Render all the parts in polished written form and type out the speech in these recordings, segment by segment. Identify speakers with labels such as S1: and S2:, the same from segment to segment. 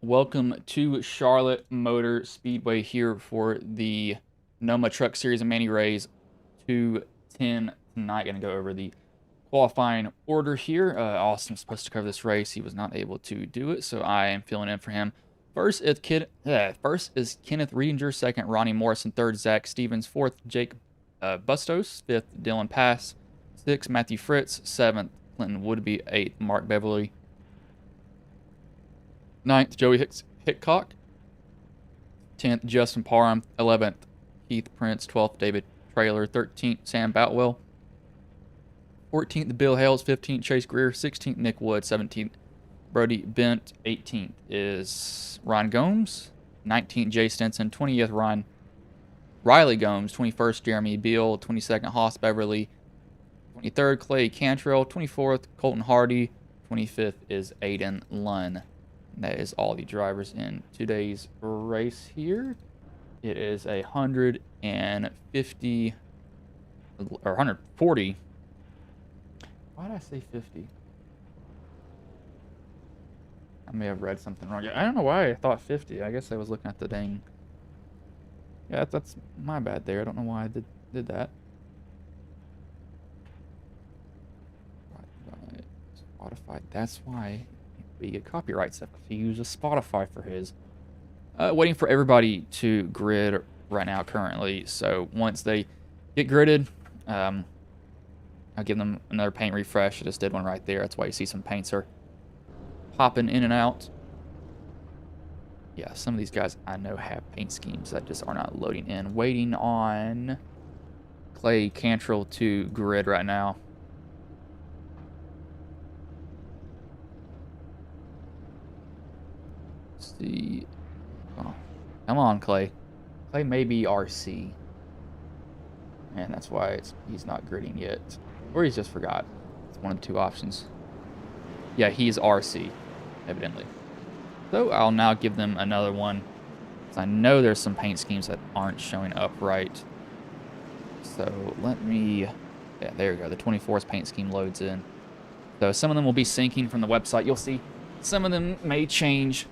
S1: Welcome to Charlotte Motor Speedway here for the NOMA Truck Series of Manny Rays 210 tonight. Going to go over the qualifying order here. Austin's supposed to cover this race. He was not able to do it, so I am filling in for him. First is Kenneth Riedinger. Second, Ronnie Morrison. Third, Zach Stevens. Fourth, Jake Bustos. Fifth, Dylan Pass. Sixth, Matthew Fritz. Seventh, Clinton Woodby. Eighth, Mark Beverly. Ninth, Joey Hickcock. 10th, Justin Parham. 11th, Keith Prince. 12th, David Traylor. 13th, Sam Boutwell. 14th, Bill Hales. 15th, Chase Greer. 16th, Nick Wood. 17th, Brody Bent. 18th is Ryan Gomes. 19th, Jay Stinson. 20th, Riley Gomes. 21st, Jeremy Beal. 22nd, Haas Beverly. 23rd, Clay Cantrell. 24th, Colton Hardy. 25th is Aiden Lunn. That is all the drivers in today's race here. It is 150 or 140. Why did I say 50? I may have read something wrong. I don't know why I thought 50. I guess I was looking at the dang. Yeah, that's my bad there. I don't know why I did that. Spotify. That's why. We get copyright stuff if he uses Spotify for his. Waiting for everybody to grid right now currently. So once they get gridded, I'll give them another paint refresh. I just did one right there. That's why you see some paints are popping in and out. Yeah, some of these guys I know have paint schemes that just are not loading in. Waiting on Clay Cantrell to grid right now. See. Oh, come on, Clay. Clay may be RC. And that's why he's not gridding yet. Or he's just forgot. It's one of the two options. Yeah, he's RC, evidently. So I'll now give them another one. Because I know there's some paint schemes that aren't showing up right. So let me... Yeah, there you go. The 24th paint scheme loads in. So some of them will be syncing from the website. You'll see some of them may change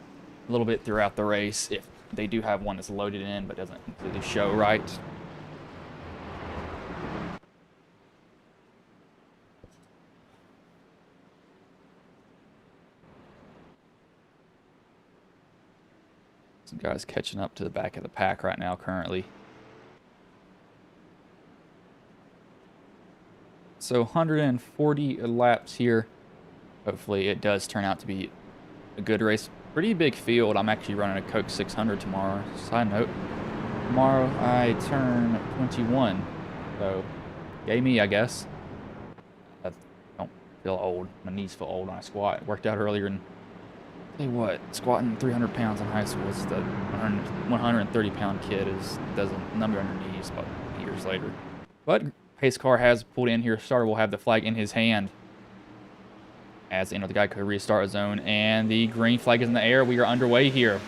S1: a little bit throughout the race if they do have one that's loaded in but doesn't completely show right. Some guys catching up to the back of the pack right now currently. So 140 laps here. Hopefully it does turn out to be a good race. Pretty big field. I'm actually running a Coke 600 tomorrow. Side note, tomorrow I turn 21. So, yay me, I guess. I don't feel old. My knees feel old when I squat. Worked out earlier and tell you what, squatting 300 pounds in high school is the 130-pound kid doesn't number on your knees about years later. But pace car has pulled in here. Starter will have the flag in his hand. As the guy could restart his own, and the green flag is in the air. We are underway here.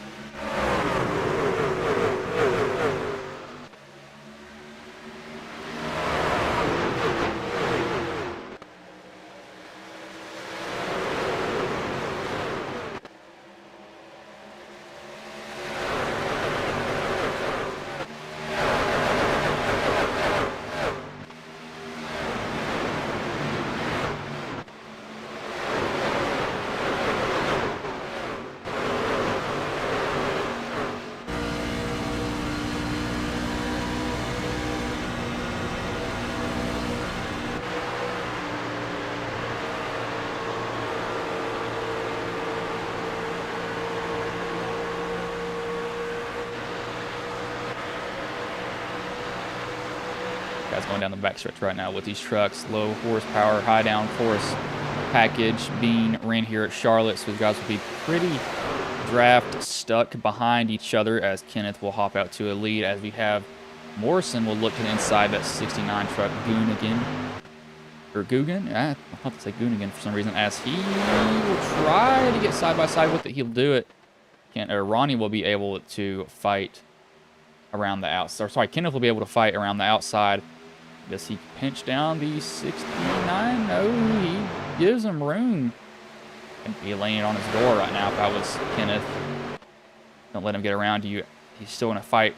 S1: Guys going down the backstretch right now with these trucks. Low horsepower, high downforce package being ran here at Charlotte. So these guys will be pretty draft stuck behind each other as Kenneth will hop out to a lead as we have Morrison will look to the inside that 69 truck Goonigan. Or Guggen? I have to say Goonigan for some reason as he will try to get side by side with it. He'll do it. Ronnie will be able to fight around the outside. Sorry, Kenneth will be able to fight around the outside. Does he pinch down the 69? No, he gives him room. I'd be laying on his door right now if I was Kenneth. Don't let him get around you. He's still in a fight,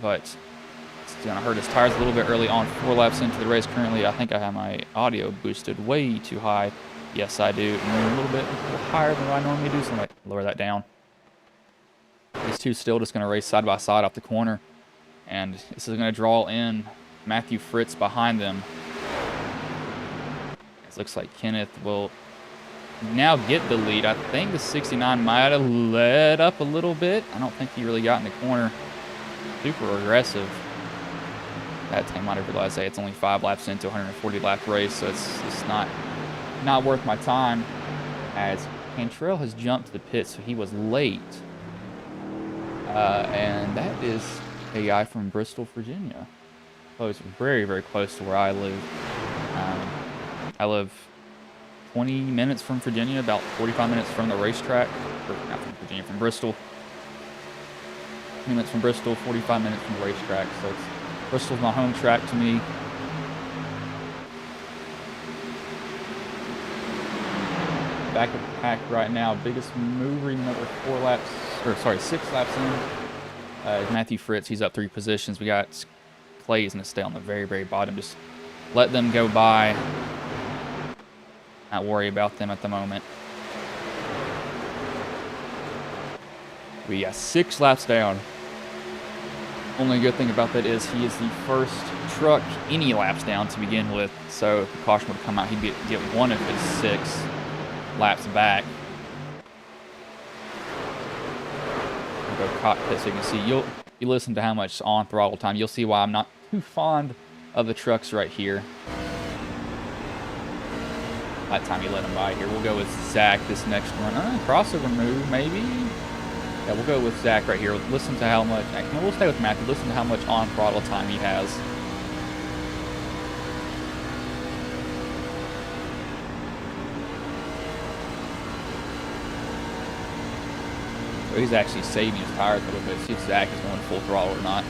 S1: but it's going to hurt his tires a little bit early on. 4 laps into the race currently. I think I have my audio boosted way too high. Yes, I do. And a little higher than what I normally do, so I'm going to lower that down. These two still just going to race side by side off the corner. And this is going to draw in Matthew Fritz behind them. It looks like Kenneth will now get the lead. I think the 69 might have let up a little bit. I don't think he really got in the corner. Super aggressive. That time might have realized, hey, it's only 5 laps into a 140 lap race, so it's not worth my time. As Cantrell has jumped to the pit, so he was late. And that is a guy from Bristol, Virginia. Close, very, very close to where I live. I live 20 minutes from Virginia, about 45 minutes from the racetrack. Or not from Virginia, from Bristol. 20 minutes from Bristol, 45 minutes from the racetrack. So Bristol's my home track to me. Back of the pack right now. Biggest mover, even though we're 6 laps in. Is Matthew Fritz. He's up 3 positions. We got Clay's going to stay on the very, very bottom. Just let them go by. Not worry about them at the moment. We got 6 laps down. Only good thing about that is he is the first truck any laps down to begin with. So if the caution would come out, he'd get 1 of his 6 laps back. We'll go cockpit so you can see. You listen to how much on throttle time. You'll see why I'm not too fond of the trucks right here. By the time you let him by here, we'll go with Zach this next one. Crossover move, maybe. Yeah, we'll go with Zach right here. Listen to how much. We'll stay with Matthew. Listen to how much on throttle time he has. So he's actually saving his tires a little bit. See if Zach is going full throttle or not.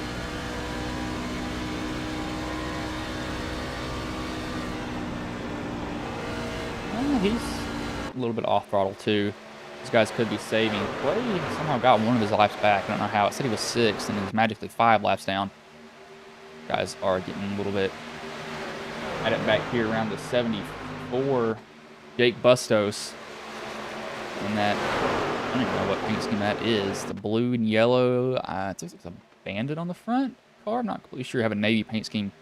S1: He's a little bit off throttle too. These guys could be saving. Clay somehow got 1 of his laps back. I don't know how. It said he was 6 and he was magically 5 laps down. Guys are getting a little bit at it back here around the 74. Jake Bustos. And that, I don't even know what paint scheme that is. The blue and yellow. It looks like a bandit on the front car. I'm not completely sure. Have a navy paint scheme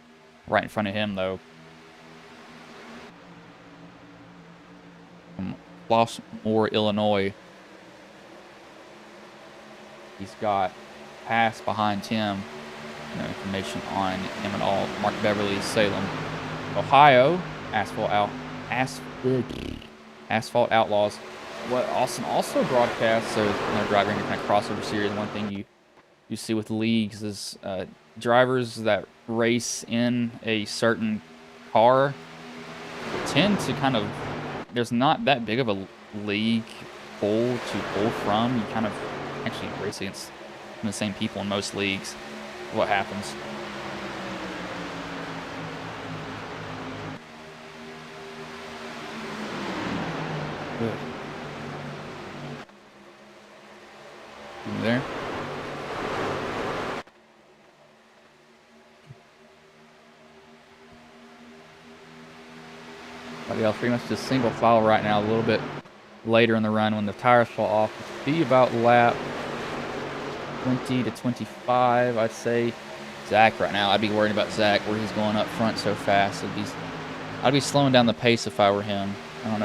S1: right in front of him though. Flossmoor, Illinois. He's got pass behind him. No information on him at all. Mark Beverly, Salem, Ohio. Asphalt Outlaws. What Austin also broadcasts, so driving any kind of crossover series. One thing you see with leagues is drivers that race in a certain car tend to kind of. There's not that big of a league pool to pull from. You kind of actually race against the same people in most leagues. What happens? Good. You there? Yeah, pretty much just single file right now. A little bit later in the run when the tires fall off. It'll be about lap 20 to 25, I'd say. Zach right now, I'd be worried about Zach where he's going up front so fast. I'd be slowing down the pace if I were him. I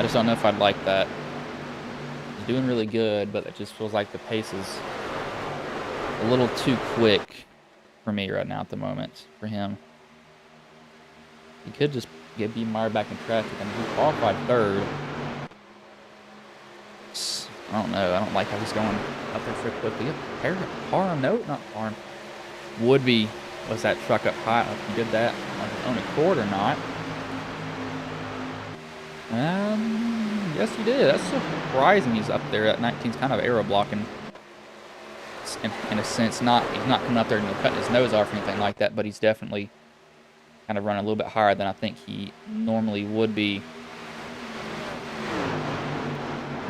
S1: just don't know if I'd like that. He's doing really good, but it just feels like the pace is a little too quick for me right now at the moment for him. He could just get beat mired back in traffic. I mean, he qualified 3rd. I don't know. I don't like how he's going up there so quickly. Parham, no, not Parham. Woodby was that truck up high. If he did that on his own accord or not. Yes, he did. That's surprising. He's up there at 19. He's kind of aero blocking. In a sense, he's not coming up there and cutting his nose off or anything like that, but he's definitely kind of running a little bit higher than I think he normally would be.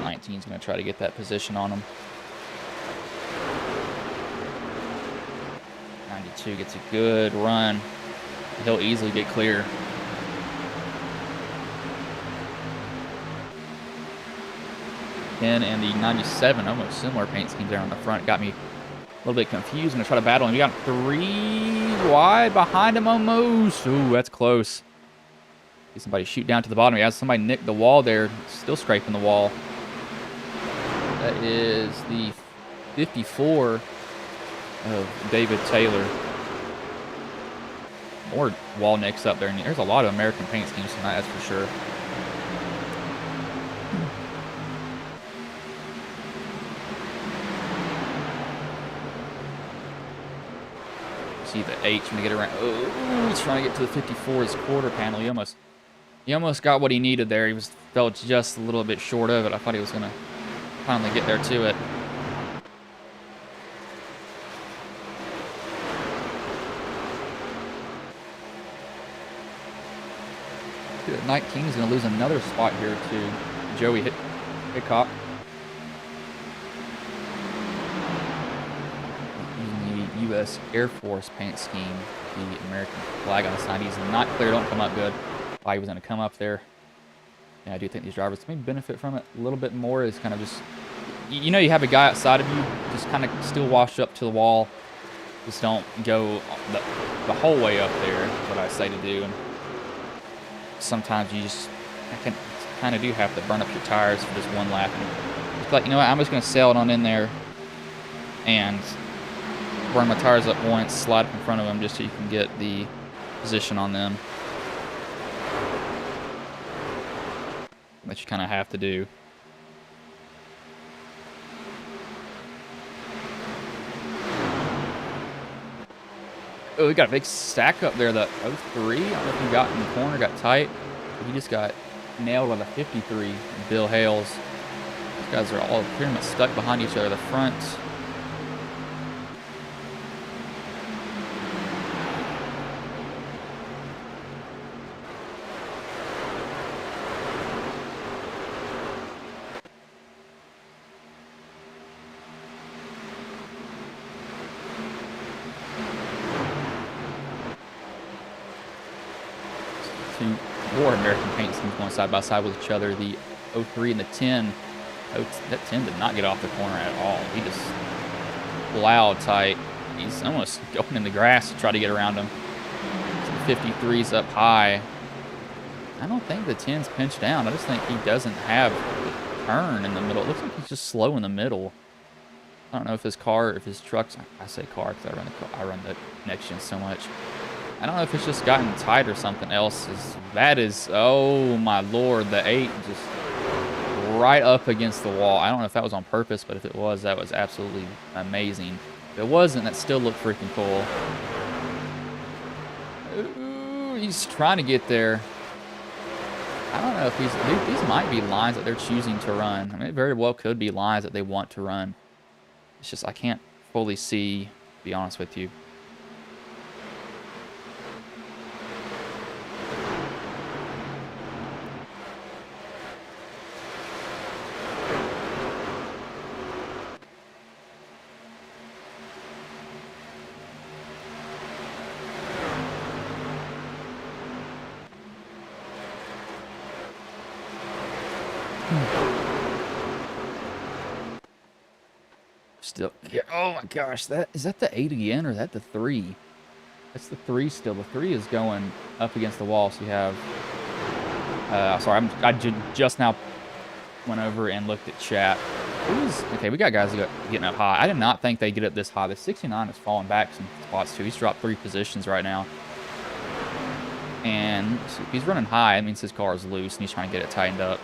S1: 19's going to try to get that position on him. 92 gets a good run. He'll easily get clear. And the 97, almost similar paint schemes there on the front. Got me a little bit confused. I'm going to try to battle him. We got 3 wide behind him almost. Ooh, that's close. See somebody shoot down to the bottom. He has somebody nick the wall there. Still scraping the wall. That is the 54 of David Taylor. More wall nicks up there. And there's a lot of American paint schemes tonight, that's for sure. See the H when they get around. Oh, he's trying to get to the 54's quarter panel. He almost got what he needed there. He fell just a little bit short of it. I thought he was going to finally get there to it. Night King's going to lose another spot here to Joey Hickok. Using the U.S. Air Force paint scheme, the American flag on the side. He's not clear. Don't come up good. Thought he was going to come up there. And I do think these drivers may benefit from it a little bit more. Is kind of just, you know, you have a guy outside of you, just kind of still wash up to the wall. Just don't go the whole way up there, is what I say to do. And sometimes you just kind of do have to burn up your tires for just one lap. And it's like, you know what, I'm just going to sail it on in there and burn my tires up once, slide up in front of them just so you can get the position on them. That you kind of have to do. Oh, we got a big stack up there. The 03, I don't know if he got in the corner, got tight. He just got nailed with a 53, Bill Hales. These guys are all pretty much stuck behind each other. The front. Two more American paint schemes going side by side with each other. The 03 and the 10. That 10 did not get off the corner at all. He just plowed tight. He's almost going in the grass to try to get around him. The 53's up high. I don't think the 10's pinched down. I just think he doesn't have the turn in the middle. It looks like he's just slow in the middle. I don't know if his car, if his truck's, I say car because I run the next gen so much. I don't know if it's just gotten tight or something else. That is, oh my lord, the 8 just right up against the wall. I don't know if that was on purpose, but if it was, that was absolutely amazing. If it wasn't, that still looked freaking cool. Ooh, he's trying to get there. I don't know if these might be lines that they're choosing to run. I mean, it very well could be lines that they want to run. It's just I can't fully see, to be honest with you. Still, yeah, oh my gosh, is that the 8 again, or is that the 3? That's the 3 still. The 3 is going up against the wall, so you have, sorry, I just now went over and looked at chat. Okay, we got guys getting up high. I did not think they'd get up this high. The 69 is falling back some spots too. He's dropped 3 positions right now. And if he's running high, it means his car is loose and he's trying to get it tightened up.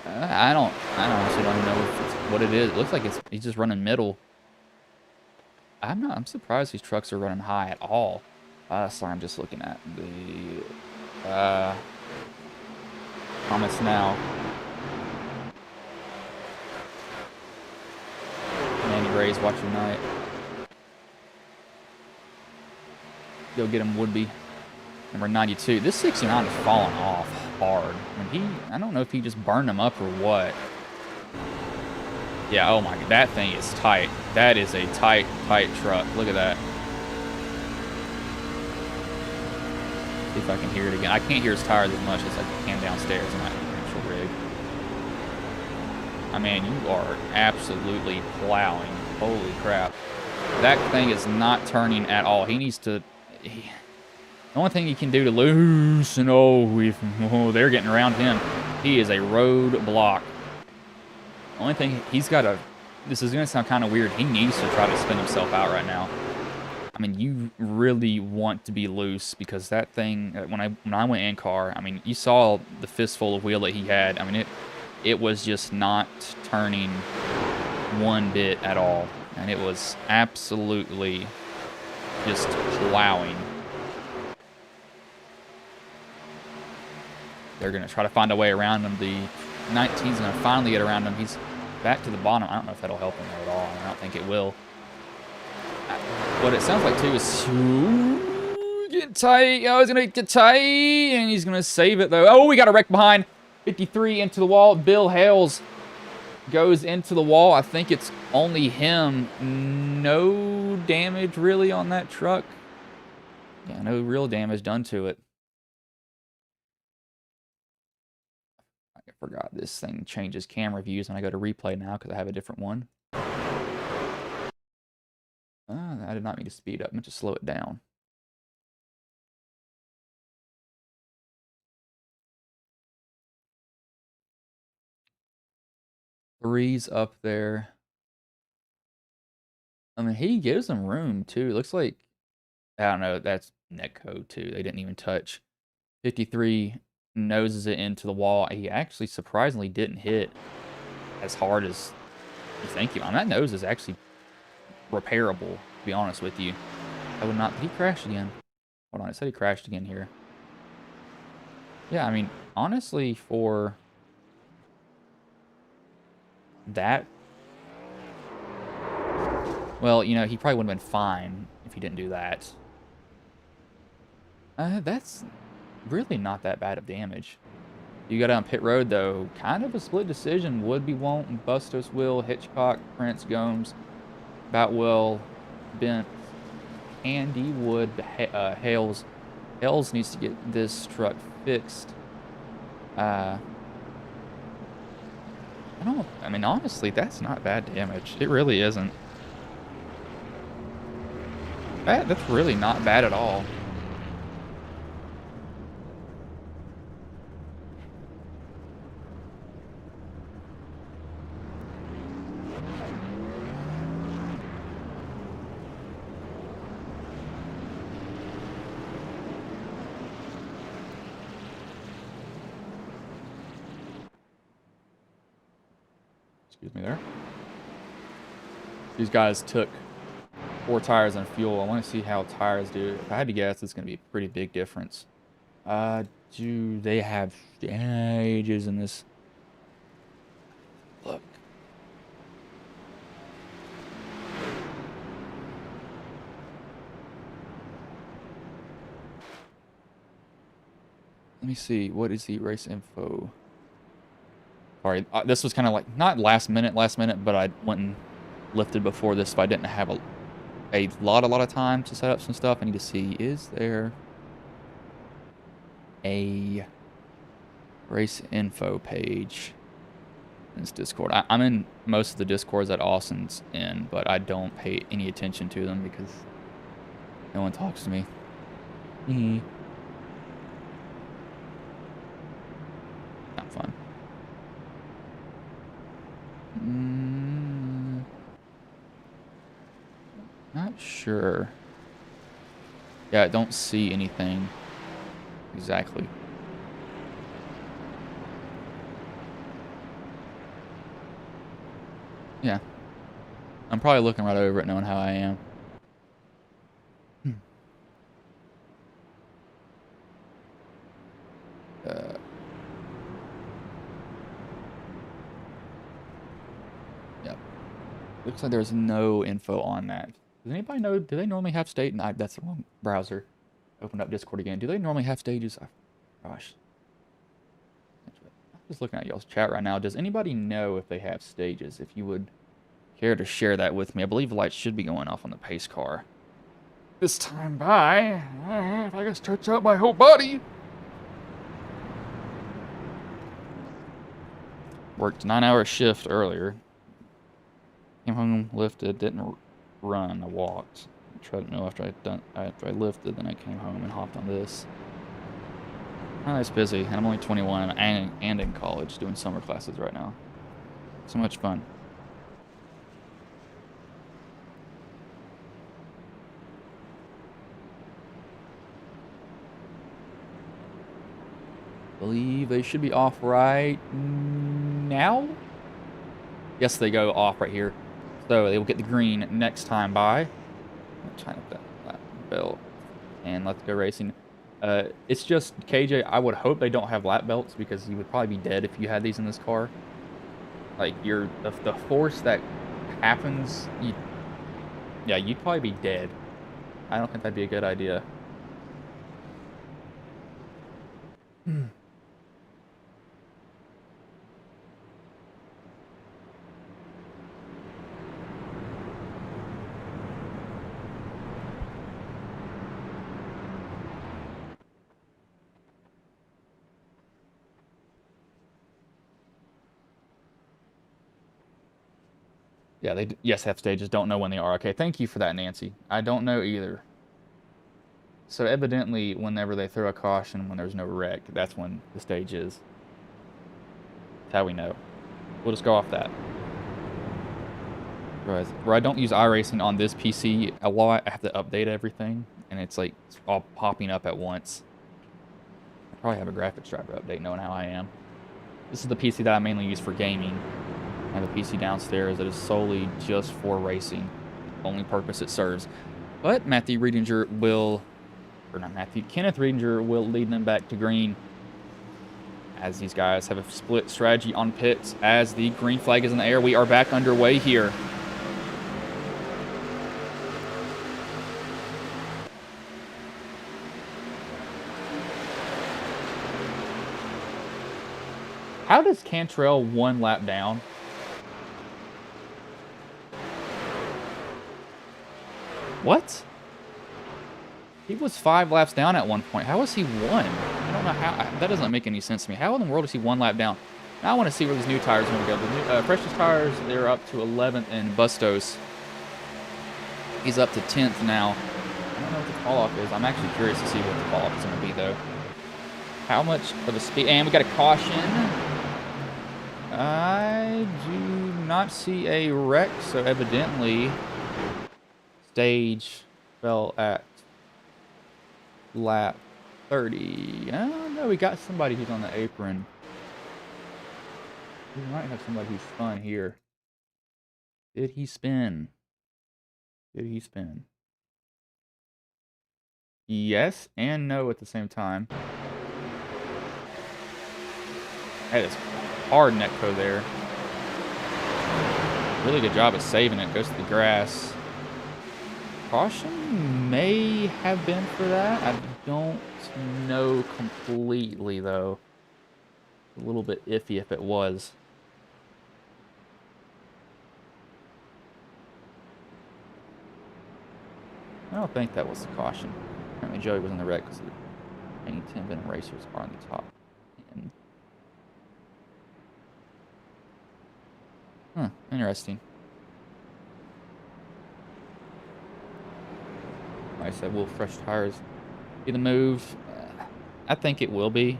S1: I honestly don't even know what it is. It looks like he's just running middle. I'm surprised these trucks are running high at all. Sorry, I'm just looking at the comments now. Manny Rays watching night. Go get him, Woodby. Number 92. This 69 is falling off hard. I don't know if he just burned him up or what. Yeah, oh my god, that thing is tight. That is a tight truck. Look at that. See if I can hear it again. I can't hear his tires as much as I can downstairs in my actual rig. I mean, you are absolutely plowing. Holy crap. That thing is not turning at all. He needs to... the only thing he can do to loosen... Oh, they're getting around him. He is a roadblock. The only thing he's got to... This is going to sound kind of weird. He needs to try to spin himself out right now. I mean, you really want to be loose because that thing... When I went in car, I mean, you saw the fistful of wheel that he had. I mean, it was just not turning one bit at all. And it was absolutely just plowing. They're going to try to find a way around him. The 19's going to finally get around him. He's back to the bottom. I don't know if that'll help him at all. I don't think it will. What it sounds like, too, is... Get tight. Oh, he's going to get tight. And he's going to save it, though. Oh, we got a wreck behind. 53 into the wall. Bill Hales goes into the wall. I think it's only him. No damage, really, on that truck. Yeah, no real damage done to it. I forgot this thing changes camera views when I go to replay now because I have a different one. I did not mean to speed up. I meant to slow it down. Three's up there. I mean, he gives them room, too. It looks like, I don't know, that's netcode, too. They didn't even touch. 53 noses it into the wall. He actually surprisingly didn't hit as hard as you think. I mean, that nose is actually repairable, to be honest with you. I would not... He crashed again. Hold on, it said he crashed again here. Yeah, I mean, honestly, for that... Well, you know, he probably would have been fine if he didn't do that. That's really not that bad of damage. You got on pit road, though. Kind of a split decision. Would-be won't. Bustos will. Hitchcock, Prince, Gomes, Boutwell, Bent, Andy Wood, Hales. Hales needs to get this truck fixed. I mean, honestly, that's not bad damage. It really isn't. That's really not bad at all. Excuse me there. These guys took 4 tires and fuel. I want to see how tires do. If I had to guess, it's going to be a pretty big difference. Do they have stages in this? Look. Let me see. What is the race info? Sorry, this was kind of like, not last minute, but I went and lifted before this, so I didn't have a lot of time to set up some stuff. I need to see, is there a race info page in this Discord? I'm in most of the Discords that Austin's in, but I don't pay any attention to them because no one talks to me. Not fun. Not sure. Yeah, I don't see anything exactly. Yeah. I'm probably looking right over it knowing how I am. Yep. Looks like there's no info on that. Does anybody know, do they normally have stage? No, that's the wrong browser. Opened up Discord again. Do they normally have stages? Gosh. I'm just looking at y'all's chat right now. Does anybody know if they have stages? If you would care to share that with me. I believe lights should be going off on the pace car. this time by. If I can stretch out my whole body. Worked 9-hour shift earlier. Came home, lifted, didn't run. I walked. Treadmill after I lifted, then I came home and hopped on this. Oh, it's busy, and I'm only 21 and in college doing summer classes right now. So much fun. Believe they should be off right now. Yes, they go off right here. So they will get the green next time by. China that belt. And let's go racing. It's just, KJ, I would hope they don't have lap belts because you would probably be dead if you had these in this car. Like, the force that happens, you'd probably be dead. I don't think that'd be a good idea. Yeah, yes, F stages don't know when they are. Okay, thank you for that, Nancy. I don't know either. So evidently, whenever they throw a caution, when there's no wreck, that's when the stage is. That's how we know. We'll just go off that. Where I don't use iRacing on this PC a lot, I have to update everything, and it's like it's all popping up at once. I probably have a graphics driver update knowing how I am. This is the PC that I mainly use for gaming. I have a PC downstairs that is solely just for racing. Only purpose it serves. But Kenneth Riedinger will lead them back to green. As these guys have a split strategy on pits. As the green flag is in the air, we are back underway here. How does Cantrell 1 lap down? What? He was 5 laps down at one point. How was he 1? I don't know how. That doesn't make any sense to me. How in the world is he 1 lap down? Now I want to see where these new tires are going to go. The new, Precious tires, they're up to 11th, and Bustos, he's up to 10th now. I don't know what the fall-off is. I'm actually curious to see what the fall-off is going to be, though. How much of a speed? And we got a caution. I do not see a wreck, so evidently stage fell at lap 30. Oh, no, we got somebody who's on the apron. We might have somebody who's spun here. Did he spin? Did he spin? Yes and no at the same time. That is hard netco there. Really good job of saving it. Goes to the grass. Caution may have been for that. I don't know completely, though. A little bit iffy if it was. I don't think that was the caution. Apparently Joey was in the wreck because any 10-minute racers are on the top. And interesting. Like I said, will fresh tires be the move? I think it will be.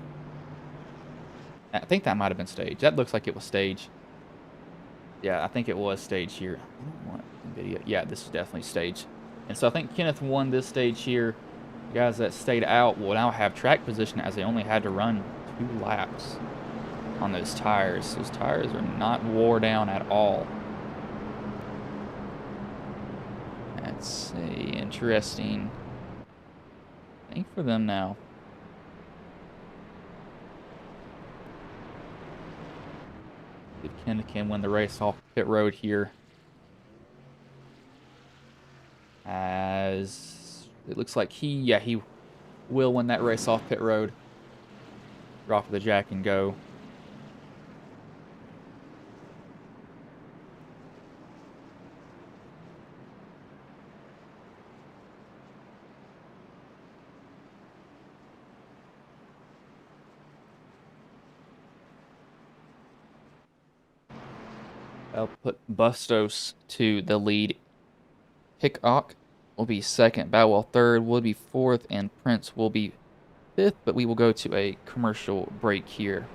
S1: I think that might have been staged. That looks like it was staged. Yeah, I think it was staged here. I don't want video. Yeah, this is definitely staged. And so I think Kenneth won this stage here. The guys that stayed out will now have track position as they only had to run 2 laps on those tires. Those tires are not wore down at all. That's a interesting thing for them now. If Kenneth can win the race off pit road here. As it looks like he will win that race off pit road. Drop the jack and go. I'll put Bustos to the lead. Hickok will be second. Bowell third. Will be fourth. And Prince will be fifth. But we will go to a commercial break here.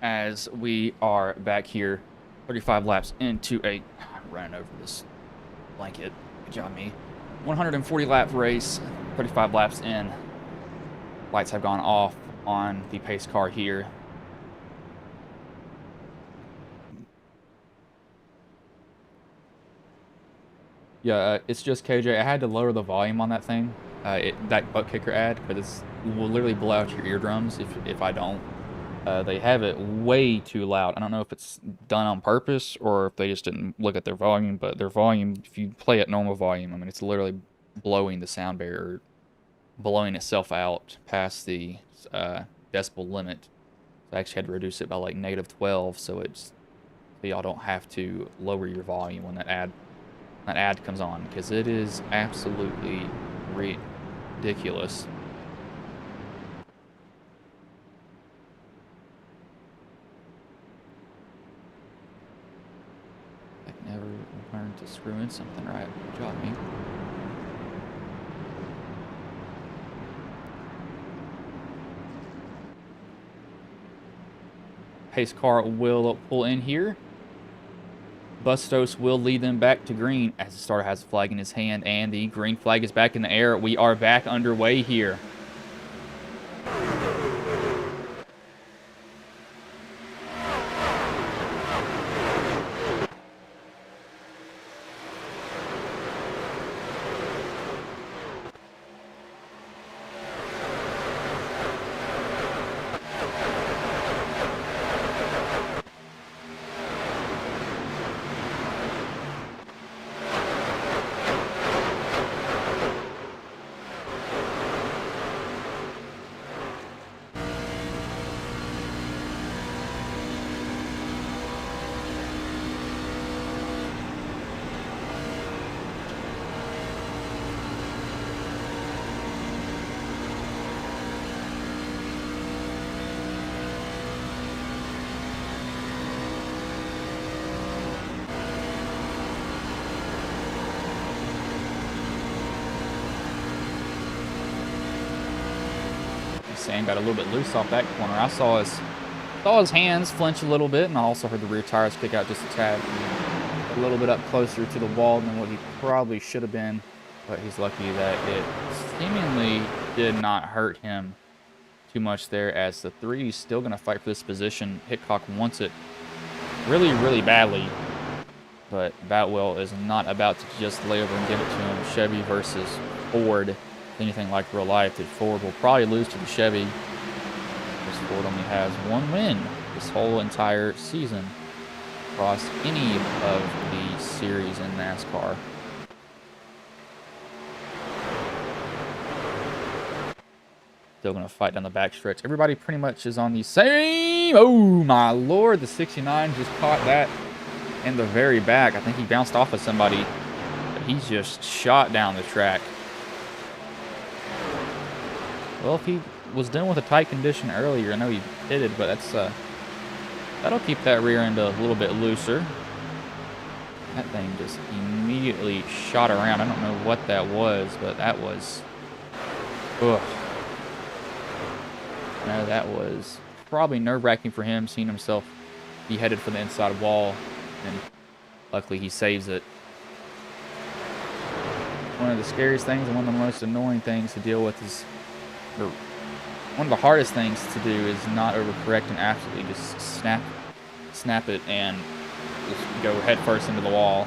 S1: As we are back here, 35 laps into a... I'm running over this blanket. Good job, me. 140 lap race, 35 laps in. Lights have gone off on the pace car here. Yeah, it's just KJ. I had to lower the volume on that thing, that butt kicker ad, because it will literally blow out your eardrums if I don't. They have it way too loud. I don't know if it's done on purpose or if they just didn't look at their volume, but their volume, if you play at normal volume, I mean, it's literally blowing the sound barrier, blowing itself out past the decibel limit. So I actually had to reduce it by like -12, so y'all don't have to lower your volume when that ad comes on, because it is absolutely ridiculous. Never learned to screw in something right. Good job, me. Pace car will pull in here. Bustos will lead them back to green as the starter has a flag in his hand, and the green flag is back in the air. We are back underway here. saying, got a little bit loose off that corner. I saw his hands flinch a little bit, and I also heard the rear tires kick out just a tad. A little bit up closer to the wall than what he probably should have been, but he's lucky that it seemingly did not hurt him too much there, as the 3 is still going to fight for this position. Hickok wants it really, really badly, but Boutwell is not about to just lay over and give it to him. Chevy versus Ford, anything like real life, that Ford will probably lose to the Chevy, because Ford only has 1 win this whole entire season across any of the series in NASCAR. Still going to fight down the backstretch. Everybody pretty much is on the same. Oh, my Lord. The 69 just caught that in the very back. I think he bounced off of somebody, but he's just shot down the track. Well, if he was done with a tight condition earlier, I know he pitted, but that's that'll keep that rear end a little bit looser. That thing just immediately shot around. I don't know what that was, but that was... Ugh. No, that was probably nerve-wracking for him, seeing himself be headed for the inside wall, and luckily he saves it. One of the scariest things and one of the most annoying things to deal with is, or one of the hardest things to do, is not overcorrect and absolutely just snap it and just go head first into the wall.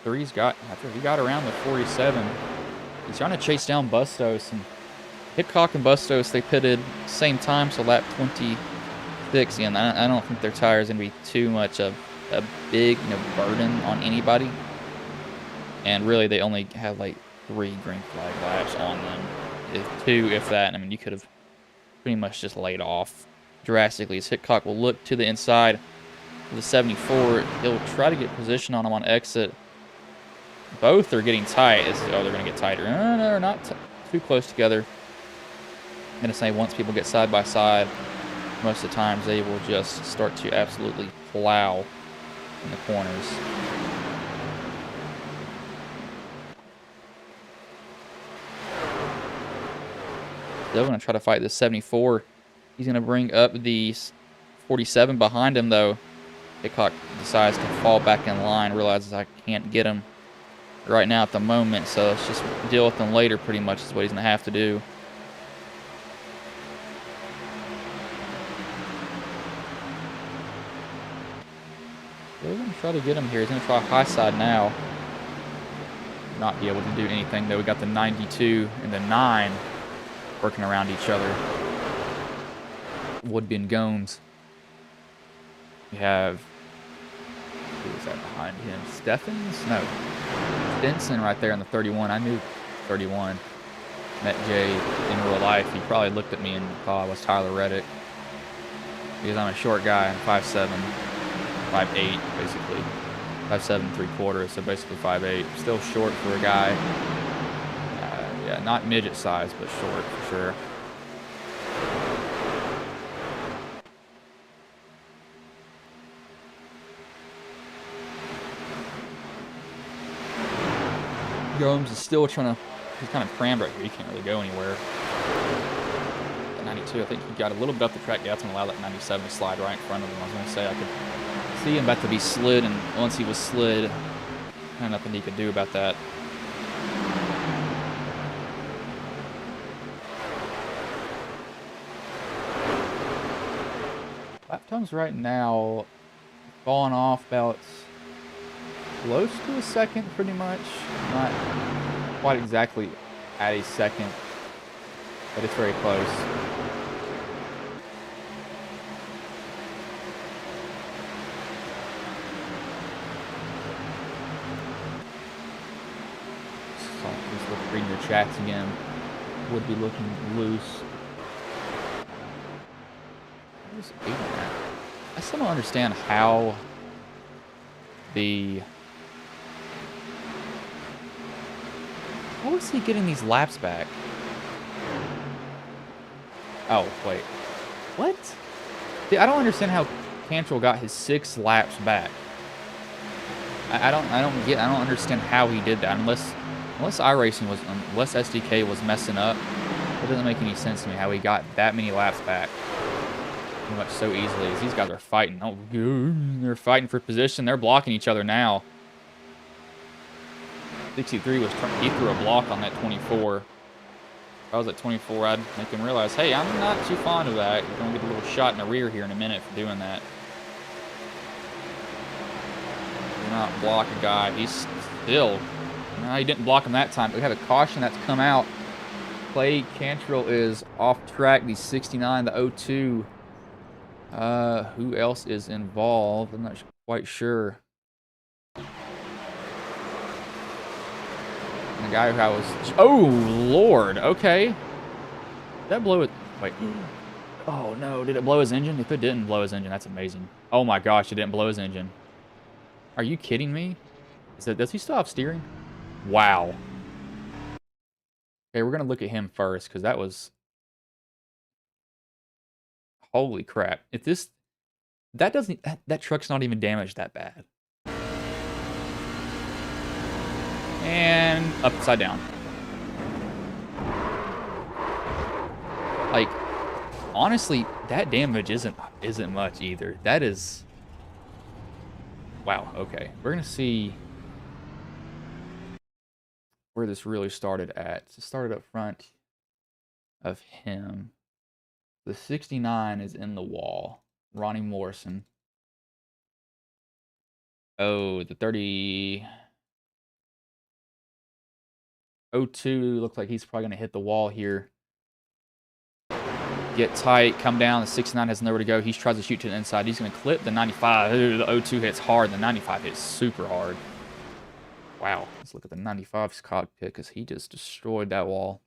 S1: The 3's got, after he got around the 47, he's trying to chase down Bustos, and Hickok and Bustos, they pitted same time, so lap 26, and I don't think their tires going to be too much of a big, burden on anybody. And really, they only have like 3 green flag laps on them, if 2, if that. I mean, you could have pretty much just laid off drastically. As Hickok will look to the inside of the 74, he'll try to get position on him on exit. Both are getting tight. Oh, they're going to get tighter. No, they're not too close together. I'm going to say once people get side by side, most of the times they will just start to absolutely plow in the corners. They're going to try to fight this 74. He's going to bring up the 47 behind him, though. Hickok decides to fall back in line, realizes I can't get him right now at the moment, so let's just deal with him later, pretty much is what he's going to have to do. We're going to try to get him here. He's going to try high side now. Not be able to do anything, though. We got the 92 and the 9 working around each other. Woodby and Gomes. We have... Who is that behind him? Steffens? No. Benson right there in the 31. I knew 31. Met Jay in real life. He probably looked at me and thought I was Tyler Reddick, because I'm a short guy. I'm 5'7", 5'8", basically. 5'7", 3/4, so basically 5'8". Still short for a guy. Yeah, not midget size, but short for sure. Gomes is still trying to, he's kind of crammed right here. He can't really go anywhere. At 92, I think he got a little bit up the track. Yeah, that's going to allow that 97 to slide right in front of him. I was going to say I could see him about to be slid, and once he was slid, kind of nothing he could do about that. Lap times right now falling off about close to a second, pretty much. Not quite exactly at a second, but it's very close. So just reading your chats again. Would be looking loose. I still don't understand how how is he getting these laps back? Oh, wait. What? See, I don't understand how Cantrell got his 6 laps back. I don't understand how he did that unless iRacing was unless SDK was messing up. It doesn't make any sense to me how he got that many laps back pretty much so easily. As these guys are fighting. Oh, they're fighting for position. They're blocking each other now. 63 was he threw a block on that 24. If I was at 24, I'd make him realize, hey, I'm not too fond of that. You're going to get a little shot in the rear here in a minute for doing that. Do not block a guy. He's still... No, he didn't block him that time. But we have a caution that's come out. Clay Cantrell is off track. The 69, the 02. Who else is involved? I'm not quite sure. And the guy who I was... Oh, Lord. Okay. Did that blow it? Wait. Oh, no. Did it blow his engine? If it didn't blow his engine, that's amazing. Oh, my gosh. It didn't blow his engine. Are you kidding me? Does he still have steering? Wow. Okay, we're going to look at him first, because that was... Holy crap. If this... That doesn't... That truck's not even damaged that bad. And upside down. Like, honestly, that damage isn't much either. That is... Wow, okay. We're going to see where this really started at. So it started up front of him. The 69 is in the wall. Ronnie Morrison. Oh, the 30... 02 looks like he's probably going to hit the wall here. Get tight, come down. The 69 has nowhere to go. He tries to shoot to the inside. He's going to clip the 95. Ooh, the 02 hits hard. The 95 hits super hard. Wow. Let's look at the 95's cockpit because he just destroyed that wall.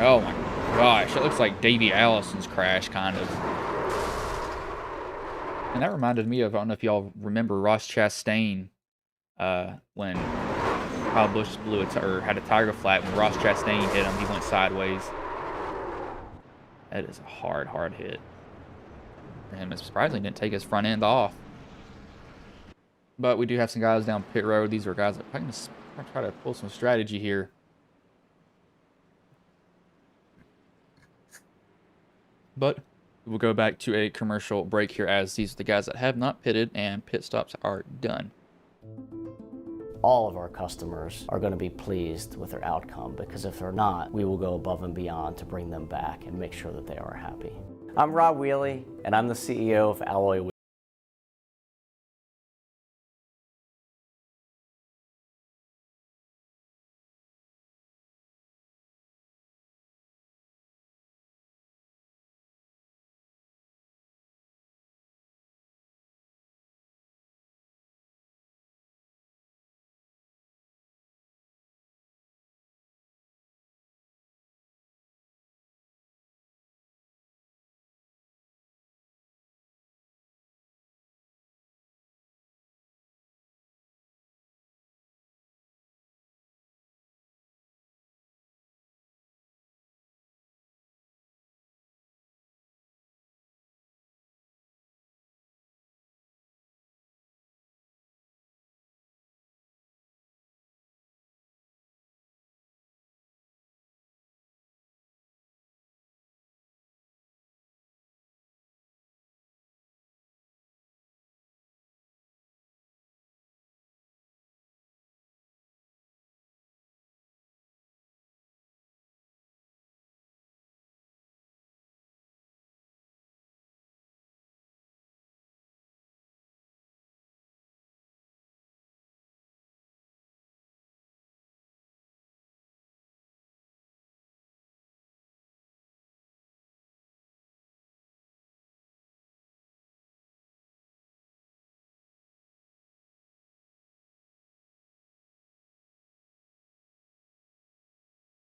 S1: Oh my gosh. It looks like Davey Allison's crash, kind of. And that reminded me of, I don't know if y'all remember Ross Chastain when Kyle Busch blew or had a tire flat. When Ross Chastain hit him, he went sideways. That is a hard hit. And surprisingly didn't take his front end off. But we do have some guys down pit road. These are guys that I'm going to try to pull some strategy here. But we'll go back to a commercial break here as these are the guys that have not pitted and pit stops are done.
S2: All of our customers are going to be pleased with their outcome, because if they're not, we will go above and beyond to bring them back and make sure that they are happy. I'm Rob Wheely, and I'm the CEO of Alloy Wheels.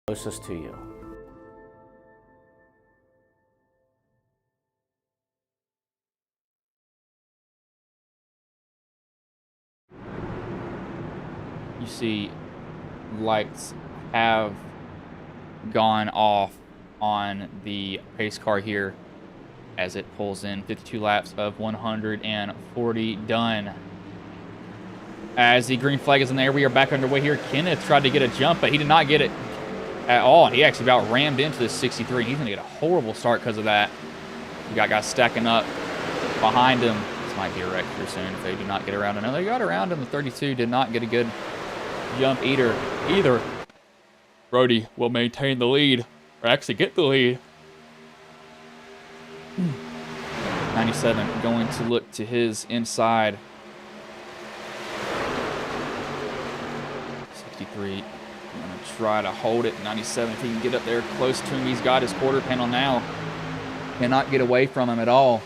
S2: Closest to you.
S1: you see lights have gone off on the pace car here as it pulls in. 52 laps of 140 done. As the green flag is in there, we are back underway here. Kenneth tried to get a jump, but he did not get it at all. He actually about rammed into the 63. He's going to get a horrible start because of that. We got guys stacking up behind him. This might be a wreck here soon if they do not get around. I know they got around him. The 32 did not get a good jump either. Brody will maintain the lead, or actually get the lead. 97 going to look to his inside. 63 going to try to hold it. 97 if he can get up there close to him. He's got his quarter panel now. Cannot get away from him at all.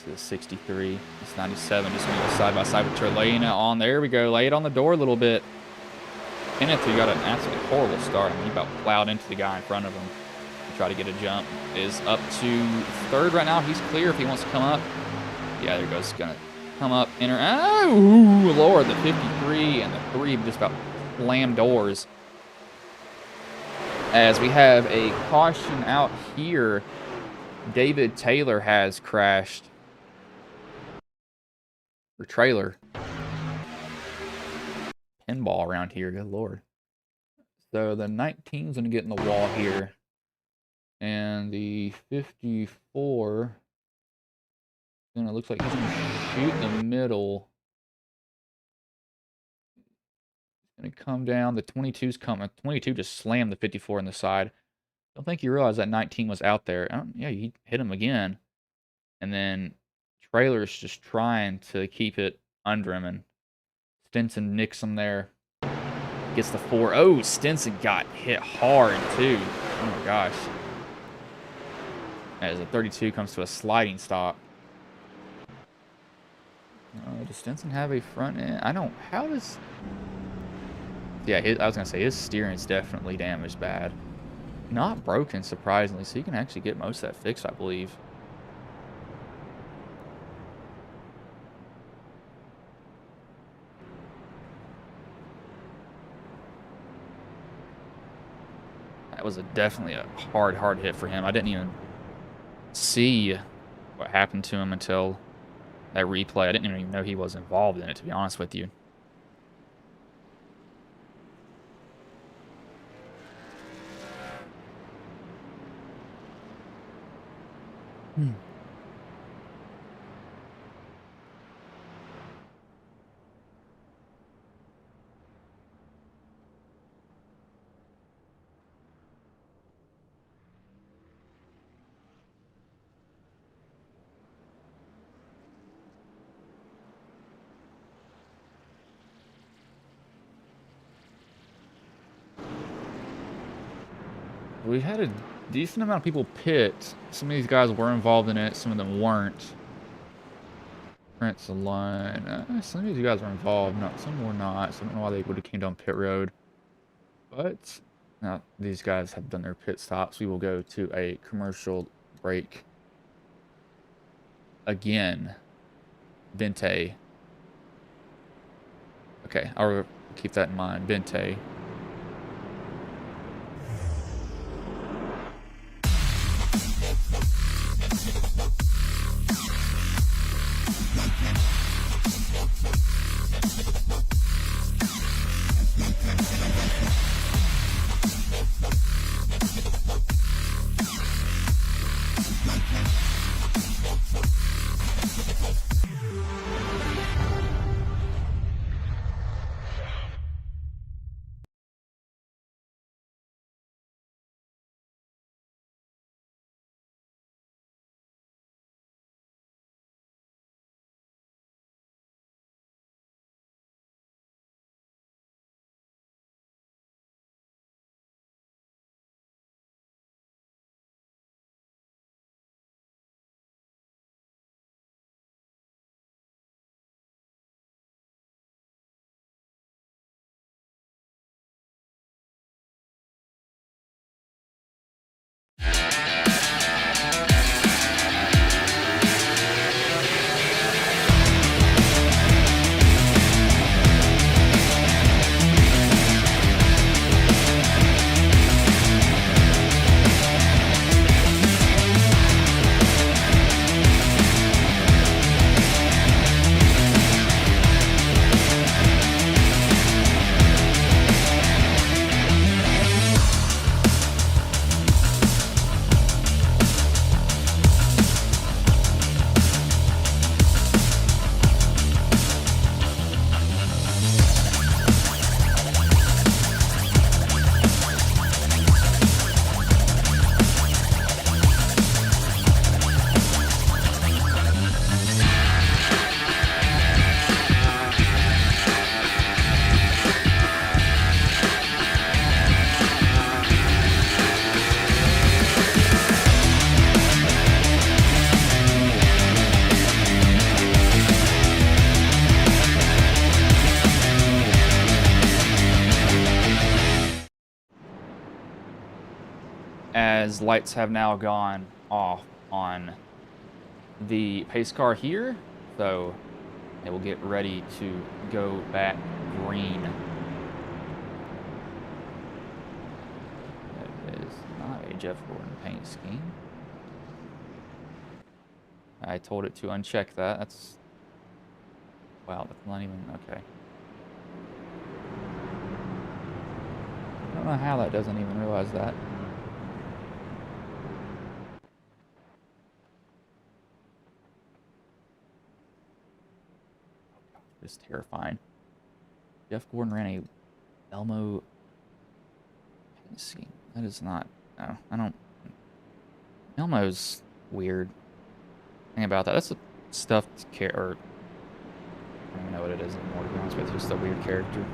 S1: To the 63. It's 97 just going to go side by side with Trelena on. There we go. Lay it on the door a little bit. Kenneth, who got an absolutely horrible start. I mean, he about plowed into the guy in front of him to try to get a jump. Is up to third right now. He's clear if he wants to come up. Yeah, there goes. Gonna come up, enter. Oh, Lord, the 53 and the 3 just about slammed doors. As we have a caution out here, David Taylor has crashed. Or trailer. Pinball around here, good Lord. So the 19's gonna get in the wall here. And the 54, and it looks like he's gonna shoot the middle. He's gonna come down. The 22's coming. 22 just slammed the 54 in the side. I don't think you realize that 19 was out there. Yeah, he hit him again. And then Trailer's just trying to keep it under him, and Stinson nicks him there. Gets the 4. Oh, Stinson got hit hard too. Oh my gosh. As the 32 comes to a sliding stop. Does Stinson have a front end? I don't. How does... Yeah, I was going to say his steering's definitely damaged bad. Not broken, surprisingly, so you can actually get most of that fixed, I believe. That was definitely a hard hit for him. I didn't even see what happened to him until that replay. I didn't even know he was involved in it, to be honest with you. We had a decent amount of people pit. Some of these guys were involved in it. Some of them weren't. Prince alone. Some of these guys were involved. No, some were not. So I don't know why they would have came down pit road. But now these guys have done their pit stops. We will go to a commercial break. Again. Bente. Okay, I'll keep that in mind. Bente. as lights have now gone off on the pace car here, so it will get ready to go back green. That is not a Jeff Gordon paint scheme. I told it to uncheck that. That's... Wow, that's not even... Okay. I don't know how that doesn't even realize that. It's terrifying. Jeff Gordon ran a Elmo paint scheme. That is not... No, I don't... Elmo's weird. Thing about that, that's a stuffed or I don't even know what it is anymore, to be honest with you. It's just a weird character.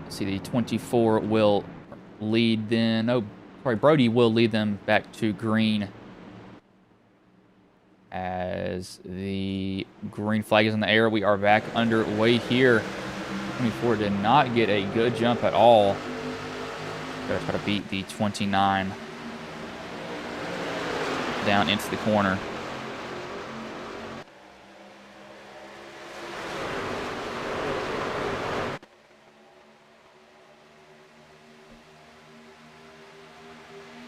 S1: See, the 24 will lead then. Oh, sorry, Brody will lead them back to green as the green flag is in the air. We are back underway here. 24 did not get a good jump at all. Gotta try to beat the 29 down into the corner.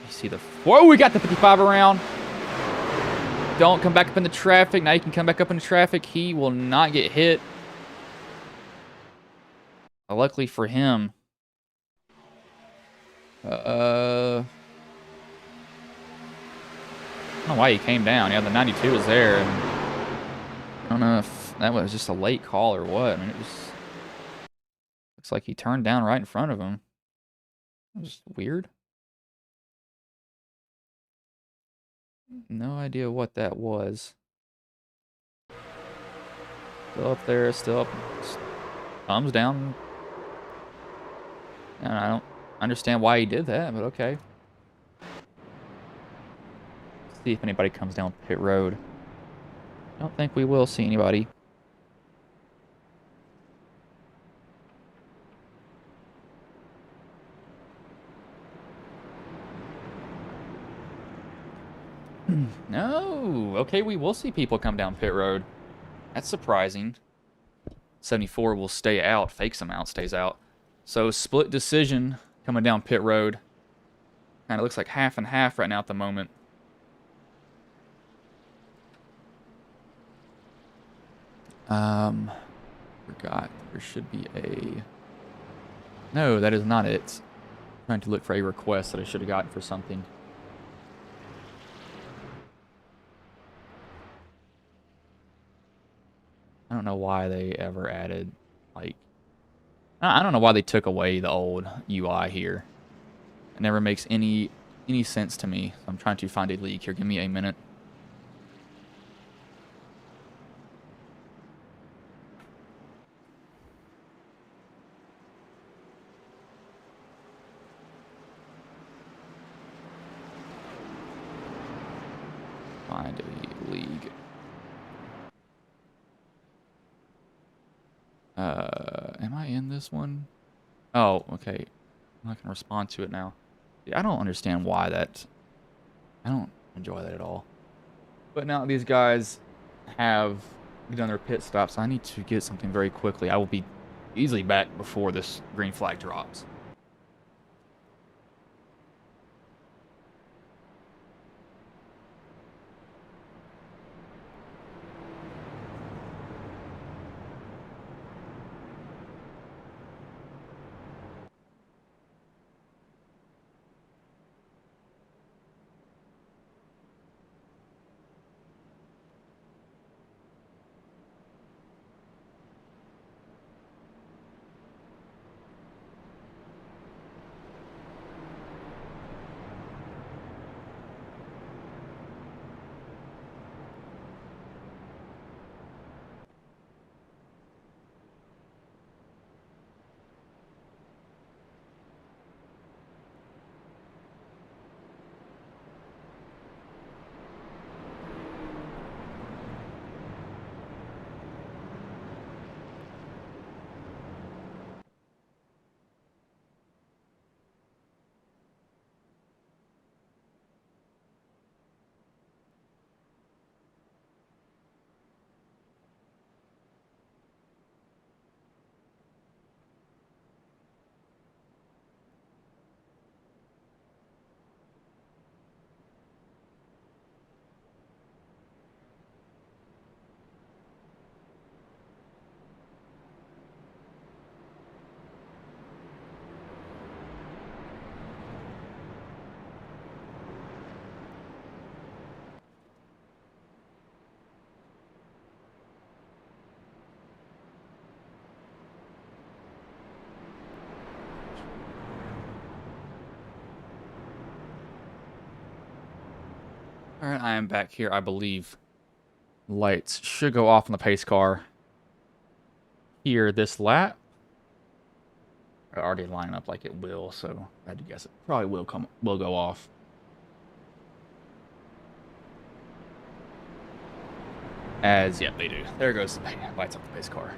S1: You see the... Whoa, we got the 55 around. Don't come back up into traffic. Now you can come back up into traffic. He will not get hit. Luckily for him. I don't know why he came down. Yeah, the 92 was there. And I don't know if that was just a late call or what. I mean, it was... Looks like he turned down right in front of him. It was weird. No idea what that was. Still up there, still up. Thumbs down. And I don't understand why he did that, but okay. See if anybody comes down pit road. I don't think we will see anybody. No. Okay, we will see people come down pit road. That's surprising. 74 will stay out. Fakes him out, stays out. So split decision coming down pit road. Kind of looks like half and half right now at the moment. Forgot. There should be a... No, that is not it. I'm trying to look for a request that I should have gotten for something. I don't know why they ever added, like... I don't know why they took away the old UI here. It never makes any sense to me. I'm trying to find a leak here. Give me a minute. Find a league. Am I in this one? Oh, okay. I'm not gonna respond to it now. Yeah, I don't understand why that... I don't enjoy that at all. But now these guys have done their pit stops. I need to get something very quickly. I will be easily back before this green flag drops. All right, I am back here, I believe. Lights should go off on the pace car here this lap. I already line up like it will, so I had to guess it probably will go off. As, yeah, they do. There goes the lights up the pace car.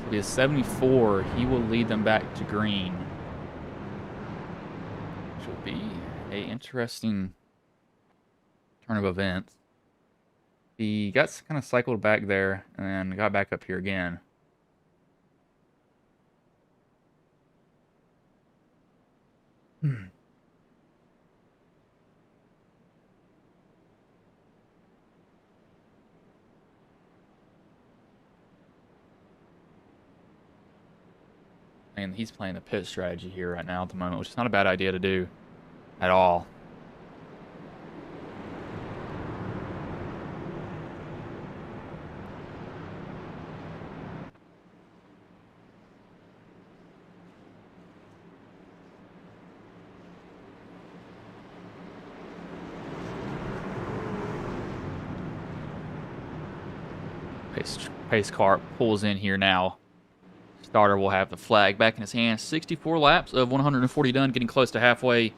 S1: So he has 74. He will lead them back to green. Which will be an interesting turn of events. He got kind of cycled back there and then got back up here again. And he's playing the pit strategy here right now at the moment, which is not a bad idea to do at all. Pace car pulls in here now. Starter will have the flag back in his hand. 64 laps of 140 done, getting close to halfway